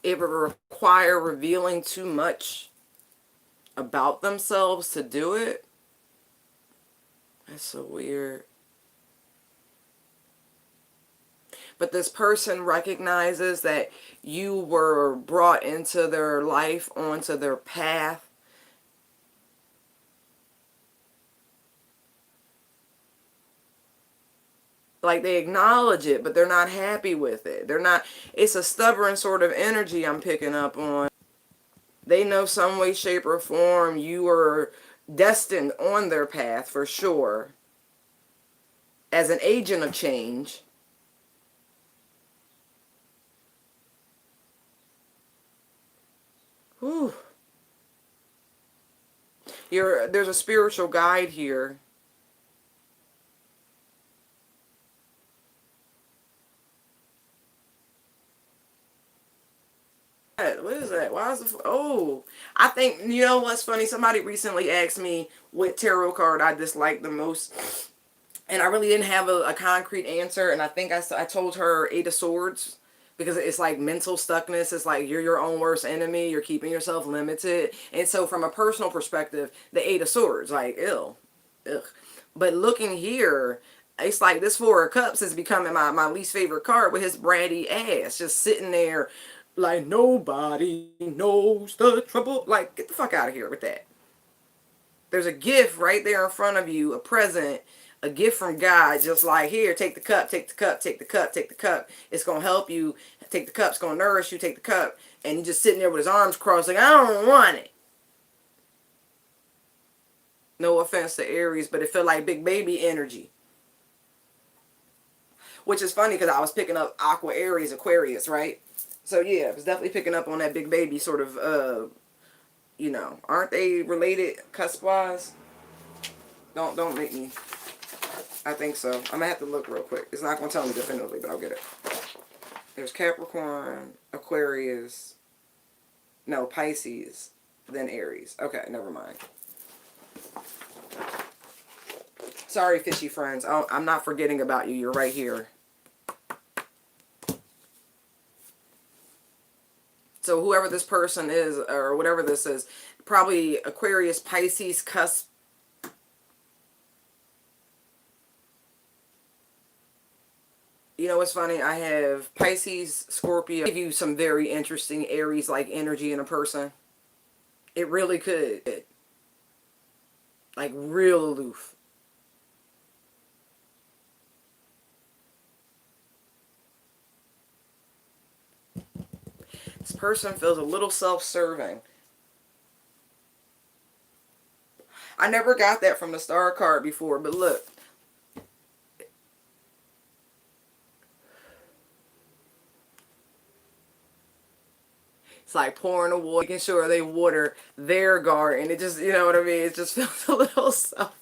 it would require revealing too much about themselves to do it. That's so weird. But this person recognizes that you were brought into their life, onto their path. Like they acknowledge it, but they're not happy with it. They're not, it's a stubborn sort of energy I'm picking up on. They know some way, shape, or form you are destined on their path for sure as an agent of change. Whew. There's a spiritual guide here. What is that? Why is the... Oh, I think, you know what's funny? Somebody recently asked me what tarot card I disliked the most. And I really didn't have a concrete answer. And I think I told her Eight of Swords. Because it's like mental stuckness. It's like you're your own worst enemy. You're keeping yourself limited. And so from a personal perspective, the Eight of Swords, like, ew. Ugh. But looking here, it's like this Four of Cups is becoming my least favorite card with his bratty ass. Just sitting there like nobody knows the trouble. Like, get the fuck out of here with that. There's a gift right there in front of you, a present, a gift from God, just like, here, take the cup, take the cup, take the cup, take the cup. It's going to help you. Take the cup, it's going to nourish you, take the cup. And he's just sitting there with his arms crossed like, I don't want it. No offense to Aries, but it felt like big baby energy. Which is funny because I was picking up Aqua, Aries, Aquarius, right? So yeah, I was definitely picking up on that big baby sort of, you know, aren't they related cusp-wise? Don't make me. I think so. I'm gonna have to look real quick. It's not gonna tell me definitively, but I'll get it. There's Capricorn, Aquarius, no, Pisces, then Aries. Okay, never mind. Sorry, fishy friends. I'm not forgetting about you. You're right here. So whoever this person is, or whatever this is, probably Aquarius, Pisces, cusp. You know what's funny? I have Pisces, Scorpio. Give you some very interesting Aries-like energy in a person. It really could. Like real aloof. This person feels a little self-serving. I never got that from the star card before, but look. It's like pouring the water, making sure they water their garden. It just, you know what I mean? It just feels a little selfish.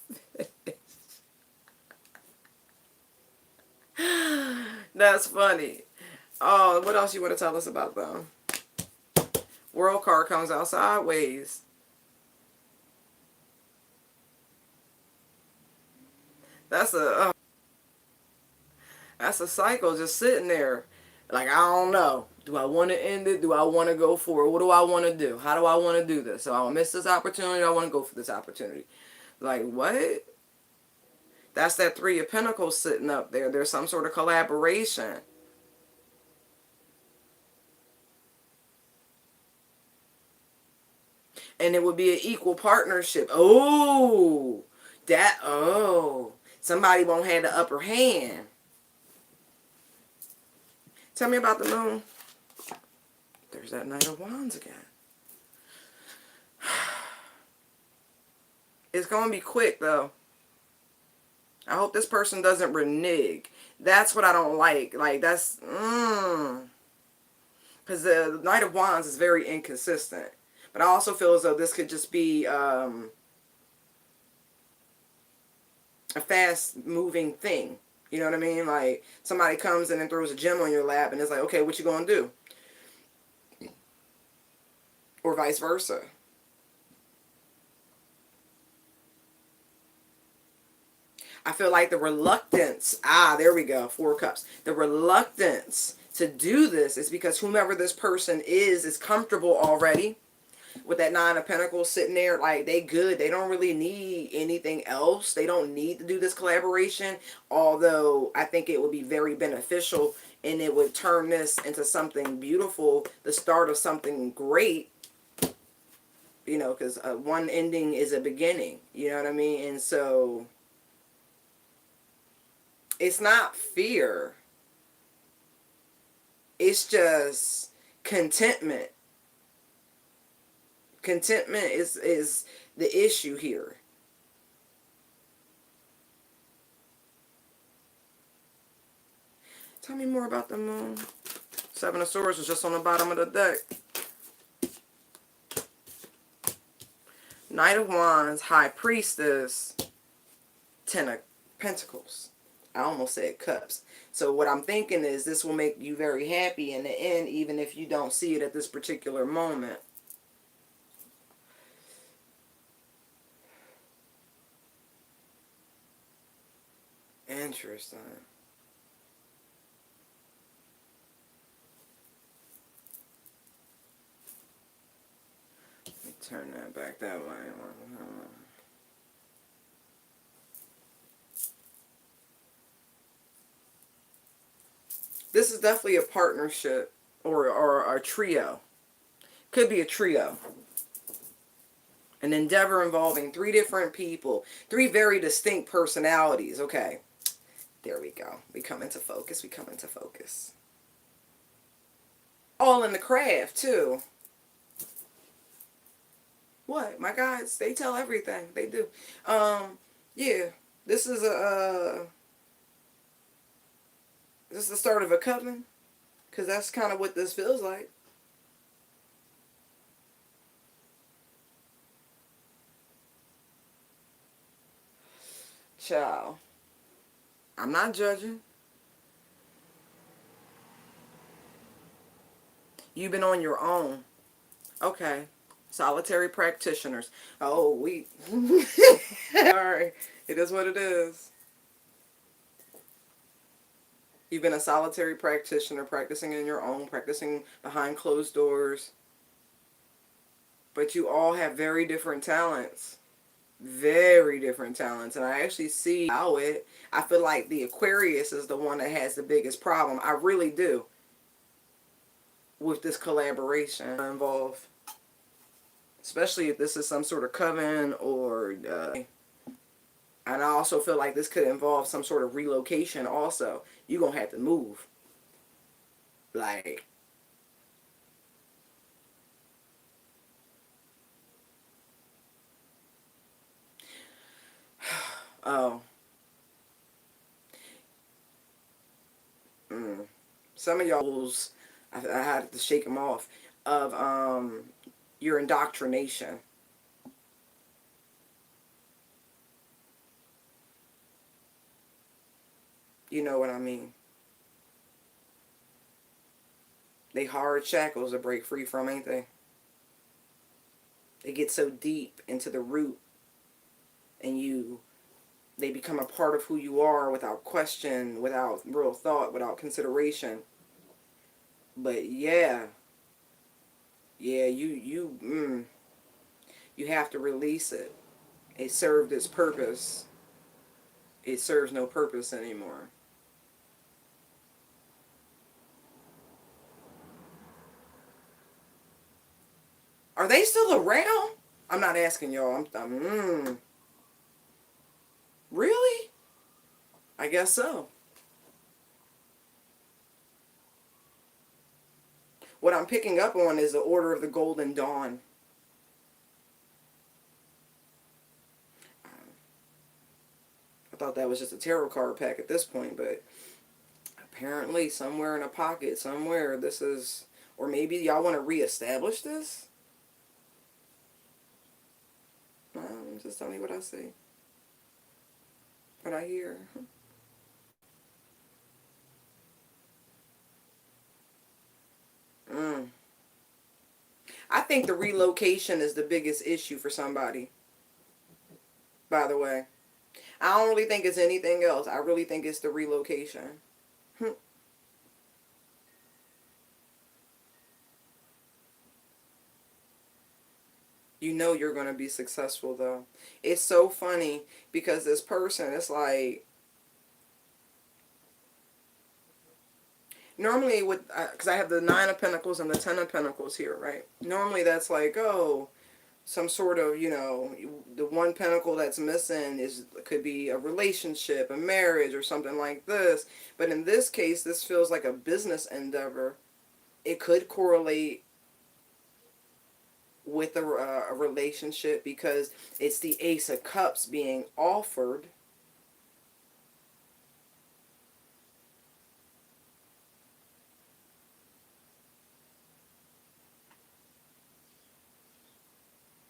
That's funny. Oh, what else you want to tell us about them? World card comes out sideways. That's a that's a cycle just sitting there. Like, I don't know. Do I want to end it? Do I want to go for it? What do I want to do? How do I want to do this? So I want to miss this opportunity. I want to go for this opportunity. Like, what? That's that Three of Pentacles sitting up there. There's some sort of collaboration. And it would be an equal partnership. Oh, somebody won't have the upper hand. Tell me about the moon. There's that Knight of Wands again. It's going to be quick, though. I hope this person doesn't renege. That's what I don't like. Like, that's, because the Knight of Wands is very inconsistent. But I also feel as though this could just be a fast-moving thing. You know what I mean? Like, somebody comes in and throws a gem on your lap, and it's like, okay, what you gonna do? Or vice versa. I feel like the reluctance, there we go, Four of Cups. The reluctance to do this is because whomever this person is comfortable already with that Nine of Pentacles sitting there. Like, they good. They don't really need anything else. They don't need to do this collaboration. Although, I think it would be very beneficial and it would turn this into something beautiful. The start of something great. You know, because one ending is a beginning. You know what I mean? And so, it's not fear. It's just contentment. Contentment is the issue here. Tell me more about the moon. Seven of Swords was just on the bottom of the deck. Knight of Wands, High Priestess, Ten of Pentacles. I almost said Cups. So what I'm thinking is this will make you very happy in the end, even if you don't see it at this particular moment. Interesting. Let me turn that back that way. This is definitely a partnership or a trio. Could be a trio. An endeavor involving three different people. Three very distinct personalities. Okay. There we go. We come into focus. We come into focus. All in the craft, too. What? My guys, they tell everything. They do. Yeah. This is is this the start of a coven? Because that's kind of what this feels like. Ciao. I'm not judging. You've been on your own. Okay. Solitary practitioners. Oh, we... Alright. It is what it is. You've been a solitary practitioner, practicing in your own, practicing behind closed doors. But you all have very different talents. Very different talents. And I actually see how it... I feel like the Aquarius is the one that has the biggest problem. I really do. With this collaboration involved. Especially if this is some sort of coven or... and I also feel like this could involve some sort of relocation also. You're going to have to move. Like... Oh. Some of y'all's... I had to shake them off. Of your indoctrination. You know what I mean. They hard shackles to break free from, ain't they? They get so deep into the root. And they become a part of who you are without question, without real thought, without consideration. But yeah, yeah, you have to release it. It served its purpose. It serves no purpose anymore. Are they still around? I'm not asking y'all. Really? I guess so. What I'm picking up on is the Order of the Golden Dawn. I thought that was just a tarot card pack at this point, but apparently somewhere in a pocket, somewhere, this is... Or maybe y'all want to reestablish this? Just tell me what I see. What I hear. Mm. I think the relocation is the biggest issue for somebody, by the way. I don't really think it's anything else. I really think it's the relocation. You know you're going to be successful, though. It's so funny because this person, it's like, normally with, because I have the Nine of Pentacles and the Ten of Pentacles here, right? Normally that's like, oh, some sort of, the one pentacle that's missing could be a relationship, a marriage, or something like this. But in this case, this feels like a business endeavor. It could correlate with a relationship because it's the Ace of Cups being offered.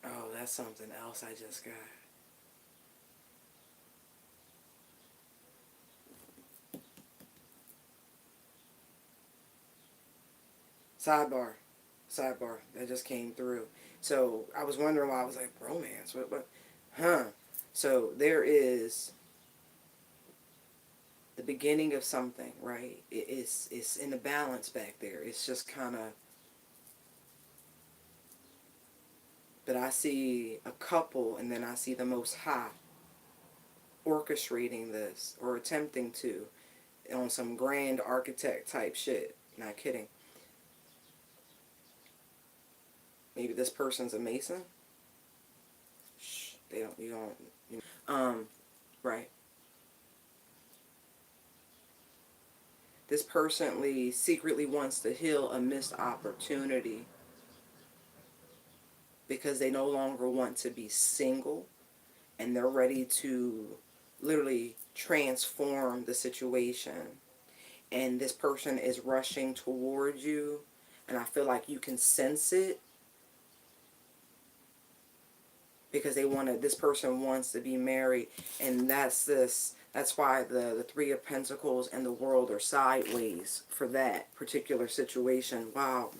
Oh, that's something else I just got. Sidebar. Sidebar. That just came through. So I was wondering why. I was like, romance? What? Huh. So there is the beginning of something, right? It's in the balance back there. It's just kind of... But I see a couple, and then I see the Most High orchestrating this, or attempting to, on some grand architect type shit. Not kidding. Maybe this person's a Mason. Shh, they don't. You don't. Right. This person secretly wants to heal a missed opportunity because they no longer want to be single, and they're ready to literally transform the situation. And this person is rushing towards you, and I feel like you can sense it because this person wants to be married, and that's why the Three of Pentacles and the World are sideways for that particular situation. Wow.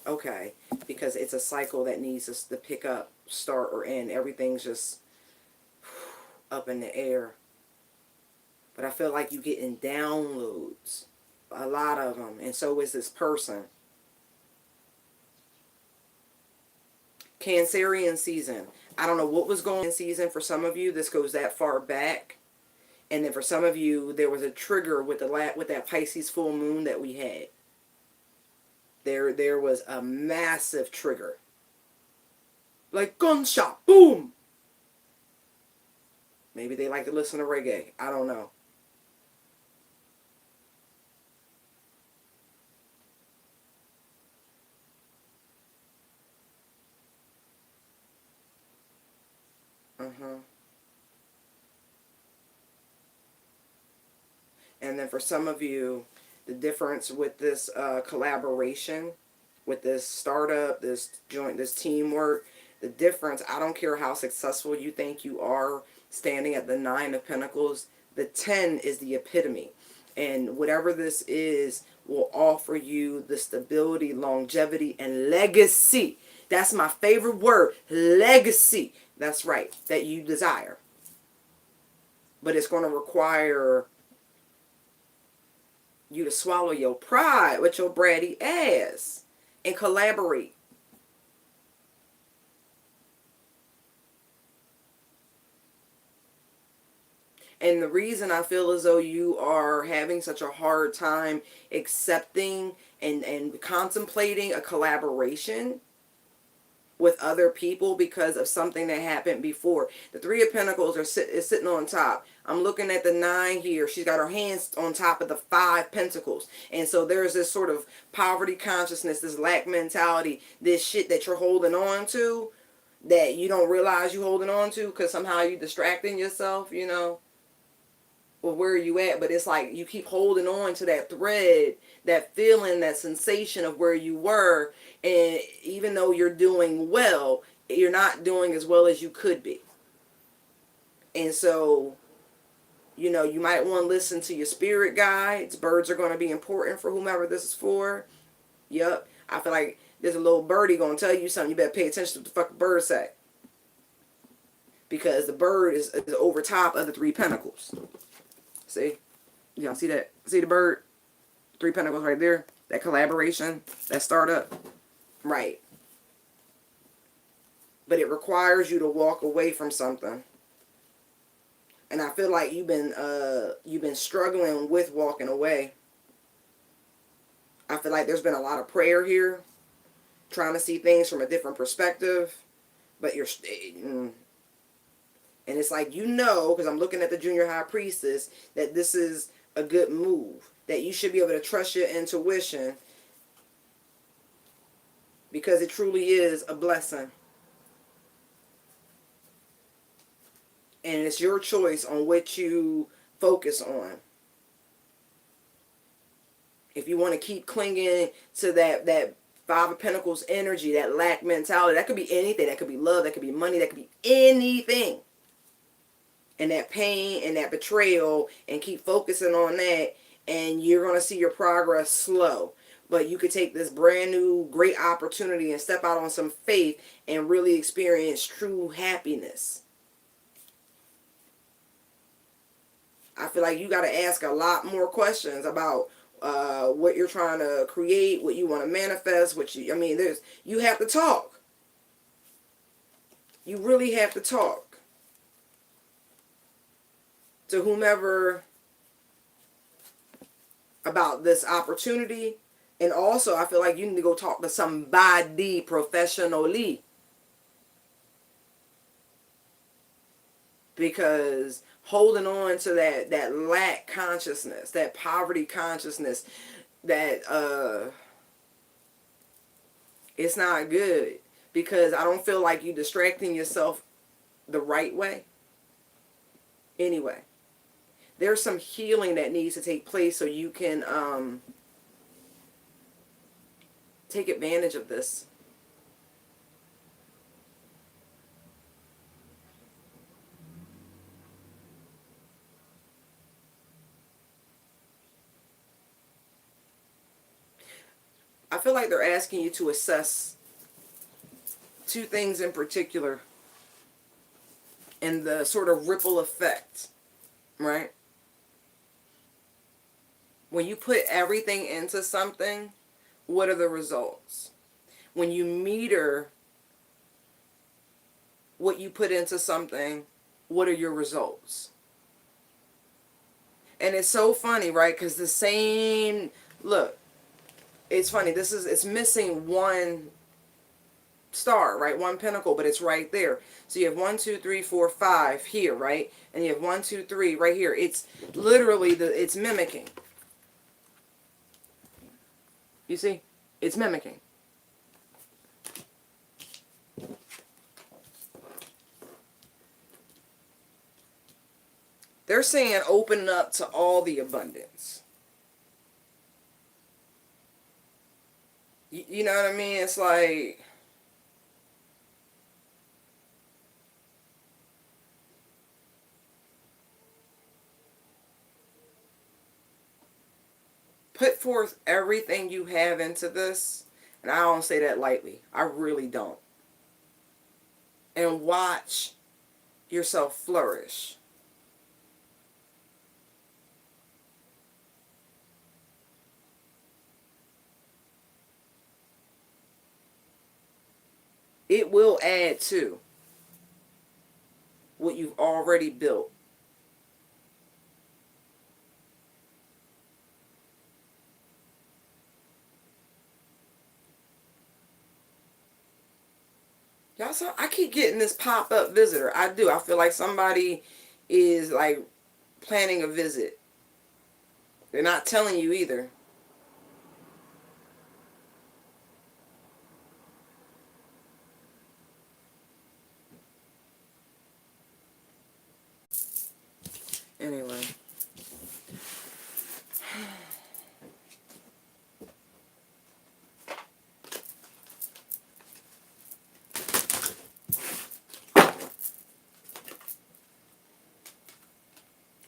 Okay. Because it's a cycle that needs us to pick up, start, or end. Everything's just up in the air. But I feel like you're getting downloads. A lot of them. And so is this person. Cancerian season. I don't know what was going on in season for some of you. This goes that far back. And then for some of you, there was a trigger with that Pisces full moon that we had. There was a massive trigger. Like gunshot, boom! Maybe they like to listen to reggae. I don't know. Uh-huh. And then for some of you, the difference with this collaboration, with this startup, this joint, this teamwork, the difference, I don't care how successful you think you are standing at the Nine of Pentacles, the 10 is the epitome. And whatever this is will offer you the stability, longevity, and legacy. That's my favorite word, legacy. That's right, that you desire. But it's going to require you to swallow your pride with your bratty ass and collaborate. And the reason I feel as though you are having such a hard time accepting and contemplating a collaboration with other people because of something that happened before. The Three of Pentacles is sitting on top. I'm looking at the 9 here. She's got her hands on top of the 5 Pentacles. And so there's this sort of poverty consciousness, this lack mentality, this shit that you're holding on to that you don't realize you're holding on to because somehow you're distracting yourself, you know. Well, where are you at? But it's like you keep holding on to that thread, that feeling, that sensation of where you were. And even though you're doing well, you're not doing as well as you could be. And so, you know, you might want to listen to your spirit guides. Birds are going to be important for whomever this is for. Yep. I feel like there's a little birdie going to tell you something. You better pay attention to what the fuck the bird say. Because the bird is over top of the 3 Pentacles. See? Y'all see that? See the bird? 3 Pentacles right there. That collaboration. That startup. Right. But it requires you to walk away from something. And I feel like you've been struggling with walking away. I feel like there's been a lot of prayer here. Trying to see things from a different perspective. But you're... And it's like, you know, because I'm looking at the Junior High Priestess, that this is a good move. That you should be able to trust your intuition. Because it truly is a blessing. And it's your choice on what you focus on. If you want to keep clinging to that 5 of Pentacles energy, that lack mentality, that could be anything. That could be love, that could be money, that could be anything. And that pain and that betrayal, and keep focusing on that, and you're going to see your progress slow. But you could take this brand new great opportunity and step out on some faith and really experience true happiness. I feel like you got to ask a lot more questions about what you're trying to create, what you want to manifest, you have to talk. You really have to talk to whomever about this opportunity. And also, I feel like you need to go talk to somebody professionally. Because holding on to that lack consciousness, that poverty consciousness, that it's not good. Because I don't feel like you're distracting yourself the right way. Anyway. There's some healing that needs to take place so you can take advantage of this. I feel like they're asking you to assess 2 things in particular and the sort of ripple effect, right? When you put everything into something, what are the results? When you meter what you put into something, what are your results? And it's so funny, right? Because the same, look, it's funny. It's missing 1 star, right? 1 pentacle, but it's right there. So you have 1, 2, 3, 4, 5 here, right? And you have 1, 2, 3 right here. It's literally it's mimicking. You see? It's mimicking. They're saying open up to all the abundance. You know what I mean? It's like, put forth everything you have into this. And I don't say that lightly. I really don't. And watch yourself flourish. It will add to what you've already built. Y'all saw, I keep getting this pop-up visitor. I do. I feel like somebody is like planning a visit. They're not telling you either. Anyway.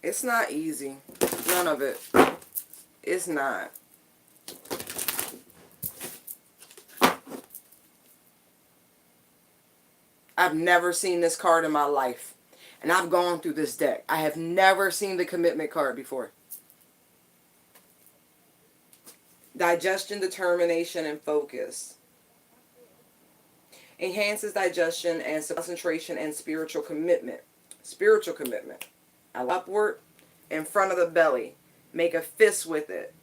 It's not easy. None of it. It's not. I've never seen this card in my life. And I've gone through this deck. I have never seen the commitment card before. Digestion, determination, and focus. Enhances digestion and concentration and spiritual commitment. Spiritual commitment. Upward in front of the belly. Make a fist with it.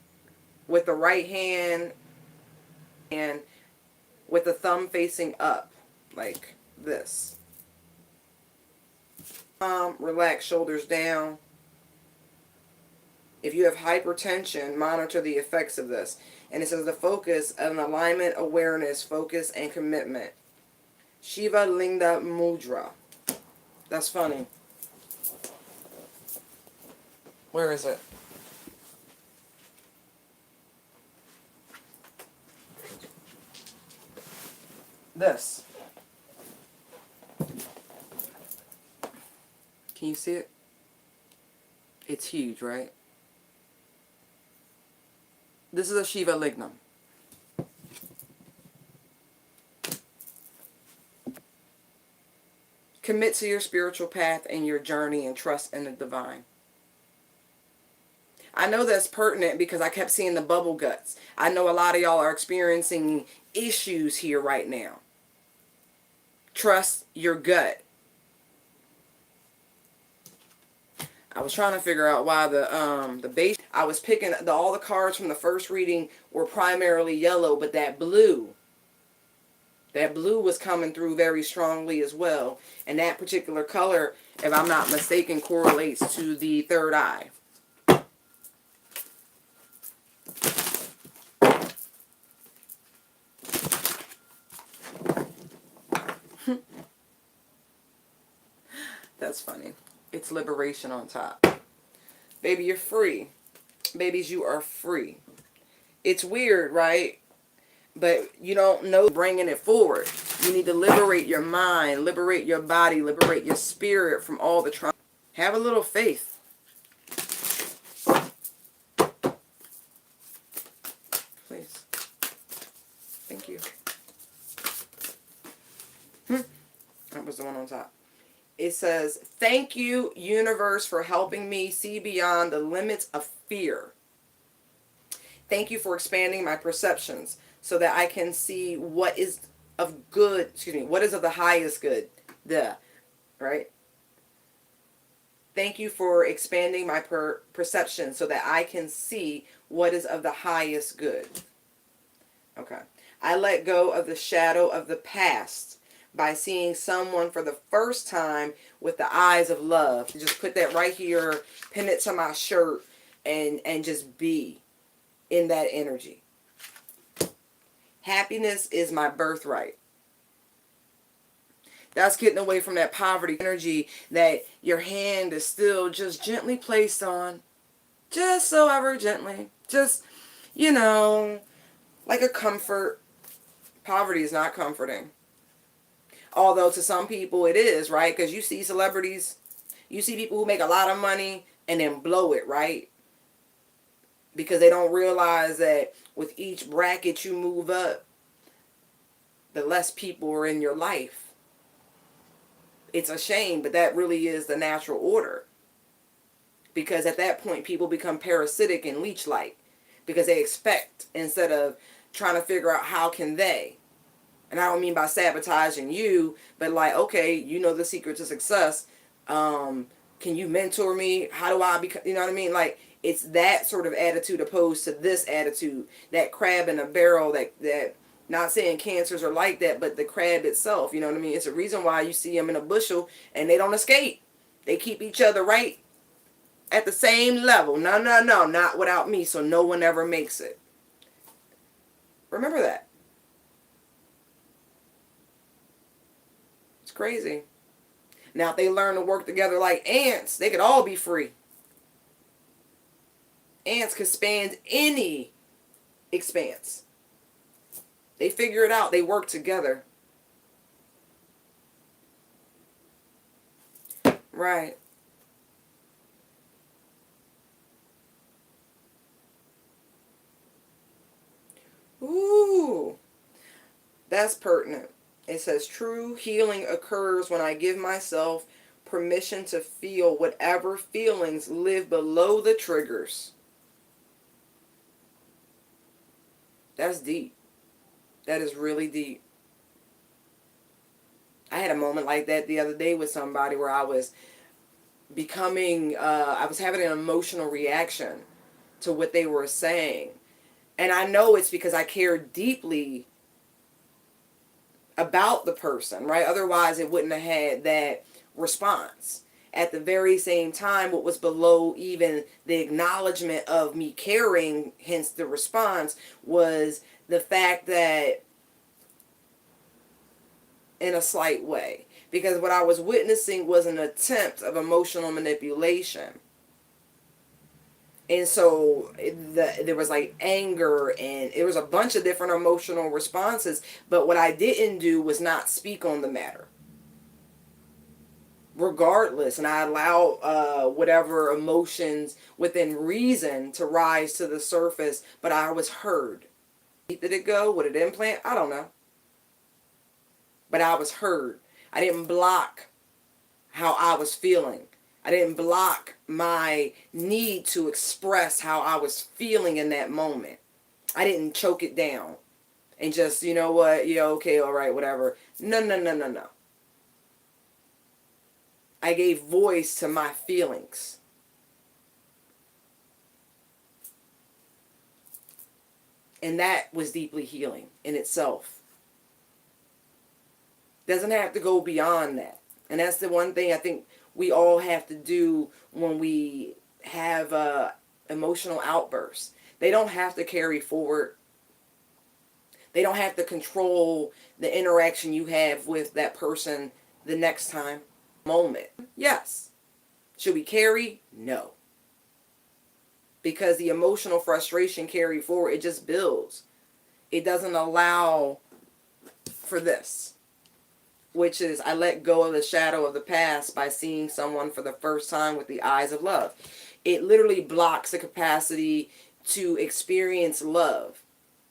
With the right hand and with the thumb facing up. Like this. Relax, shoulders down. If you have hypertension, monitor the effects of this. And it says the focus of an alignment, awareness, focus, and commitment. Shiva Linga Mudra. That's funny. Where is it? This. Can you see it? It's huge, right? This is a Shiva Lignum. Commit to your spiritual path and your journey and trust in the divine. I know that's pertinent because I kept seeing the bubble guts. I know a lot of y'all are experiencing issues here right now. Trust your gut. I was trying to figure out why the base. I was picking all the cards from the first reading were primarily yellow, but that blue was coming through very strongly as well. And that particular color, if I'm not mistaken, correlates to the third eye. That's funny. It's liberation on top. Baby, you're free. Babies, you are free. It's weird, right? But you don't know bringing it forward. You need to liberate your mind, liberate your body, liberate your spirit from all the trauma. Have a little faith. Please. Thank you. That was the one on top. It says, thank you, universe, for helping me see beyond the limits of fear. Thank you for expanding my perceptions so that I can see what is of good, what is of the highest good. Right? Thank you for expanding my perception so that I can see what is of the highest good. Okay. I let go of the shadow of the past by seeing someone for the first time with the eyes of love. Just put that right here, pin it to my shirt, and just be in that energy. Happiness is my birthright. That's getting away from that poverty energy that your hand is still just gently placed on. Just so ever gently. Just, like a comfort. Poverty is not comforting. Although to some people it is, right? Because you see celebrities, you see people who make a lot of money and then blow it, right? Because they don't realize that with each bracket you move up, the less people are in your life. It's a shame, but that really is the natural order. Because at that point, people become parasitic and leech-like. Because they expect instead of trying to figure out how can they. And I don't mean by sabotaging you, but like, okay, you know the secret to success. Can you mentor me? How do I become, you know what I mean? Like, it's that sort of attitude opposed to this attitude, that crab in a barrel, that not saying cancers are like that, but the crab itself, you know what I mean? It's a reason why you see them in a bushel and they don't escape. They keep each other right at the same level. No, no, no, not without me, so no one ever makes it. Remember that. It's crazy. Now, if they learn to work together like ants, they could all be free. Ants could span any expanse. They figure it out. They work together. Right. Ooh, that's pertinent. It says, true healing occurs when I give myself permission to feel whatever feelings live below the triggers. That's deep. That is really deep. I had a moment like that the other day with somebody where I was I was having an emotional reaction to what they were saying. And I know it's because I care deeply about the person, right? Otherwise, it wouldn't have had that response. At the very same time, what was below even the acknowledgement of me caring, hence the response, was the fact that, in a slight way, because what I was witnessing was an attempt of emotional manipulation. And so there was like anger, and it was a bunch of different emotional responses. But what I didn't do was not speak on the matter, regardless. And I allowed whatever emotions within reason to rise to the surface. But I was heard. Did it go? Would it implant? I don't know. But I was heard. I didn't block how I was feeling. I didn't block my need to express how I was feeling in that moment. I didn't choke it down and just, you know what, yeah, okay, all right, whatever. No, no, no, no, no. I gave voice to my feelings. And that was deeply healing in itself. Doesn't have to go beyond that. And that's the one thing I think we all have to do when we have emotional outbursts. They don't have to carry forward. They don't have to control the interaction you have with that person the next time. Moment. Yes. Should we carry? No. Because the emotional frustration carried forward, it just builds. It doesn't allow for this, which is, I let go of the shadow of the past by seeing someone for the first time with the eyes of love. It literally blocks the capacity to experience love,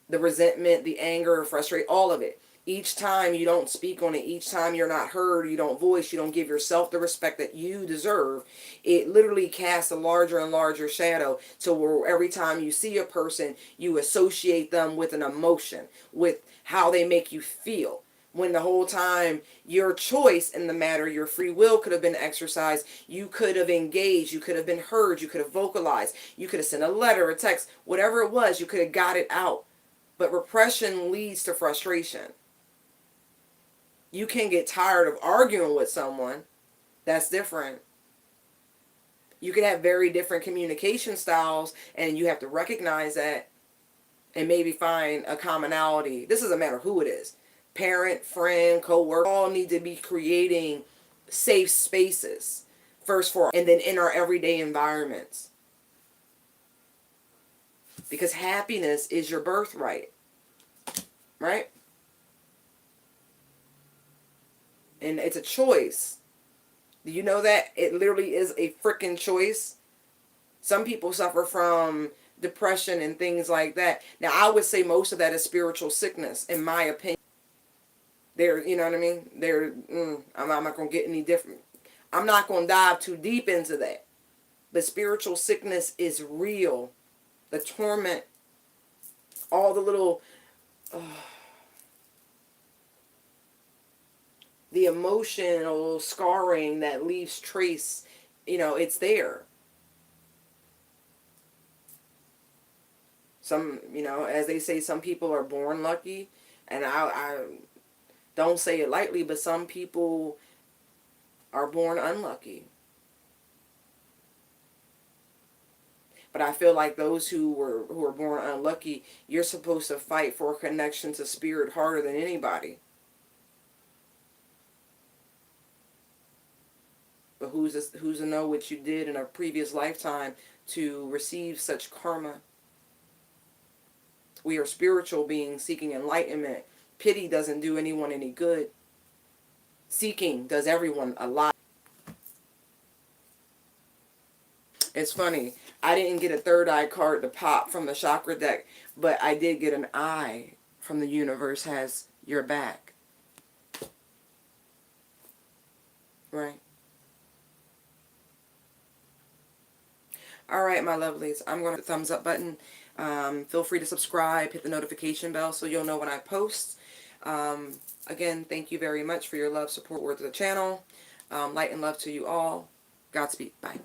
the resentment, the anger, frustration, all of it. Each time you don't speak on it, each time you're not heard, you don't voice, you don't give yourself the respect that you deserve, it literally casts a larger and larger shadow to where every time you see a person, you associate them with an emotion, with how they make you feel. When the whole time your choice in the matter, your free will could have been exercised, you could have engaged, you could have been heard, you could have vocalized, you could have sent a letter, a text, whatever it was, you could have got it out. But repression leads to frustration. You can get tired of arguing with someone. That's different. You can have very different communication styles, and you have to recognize that and maybe find a commonality. This doesn't matter who it is. Parent, friend, co-worker, all need to be creating safe spaces first for, and then in our everyday environments. Because happiness is your birthright. Right? And it's a choice. Do you know that? It literally is a freaking choice. Some people suffer from depression and things like that. Now, I would say most of that is spiritual sickness, in my opinion. You know what I mean? I'm not going to get any different. I'm not going to dive too deep into that. But spiritual sickness is real. The torment, all the little the emotional scarring that leaves trace, it's there. Some, as they say, some people are born lucky, and I don't say it lightly, but some people are born unlucky. But I feel like those who are born unlucky, you're supposed to fight for a connection to spirit harder than anybody. But who's to know what you did in a previous lifetime to receive such karma? We are spiritual beings seeking enlightenment. Pity doesn't do anyone any good. Seeking does everyone a lot. It's funny. I didn't get a third eye card to pop from the chakra deck, but I did get an eye from the universe has your back. Right. All right, my lovelies. I'm going to hit the thumbs up button. Feel free to subscribe, hit the notification bell so you'll know when I post. Again, thank you very much for your love, support, words of the channel. Light and love to you all. Godspeed. Bye.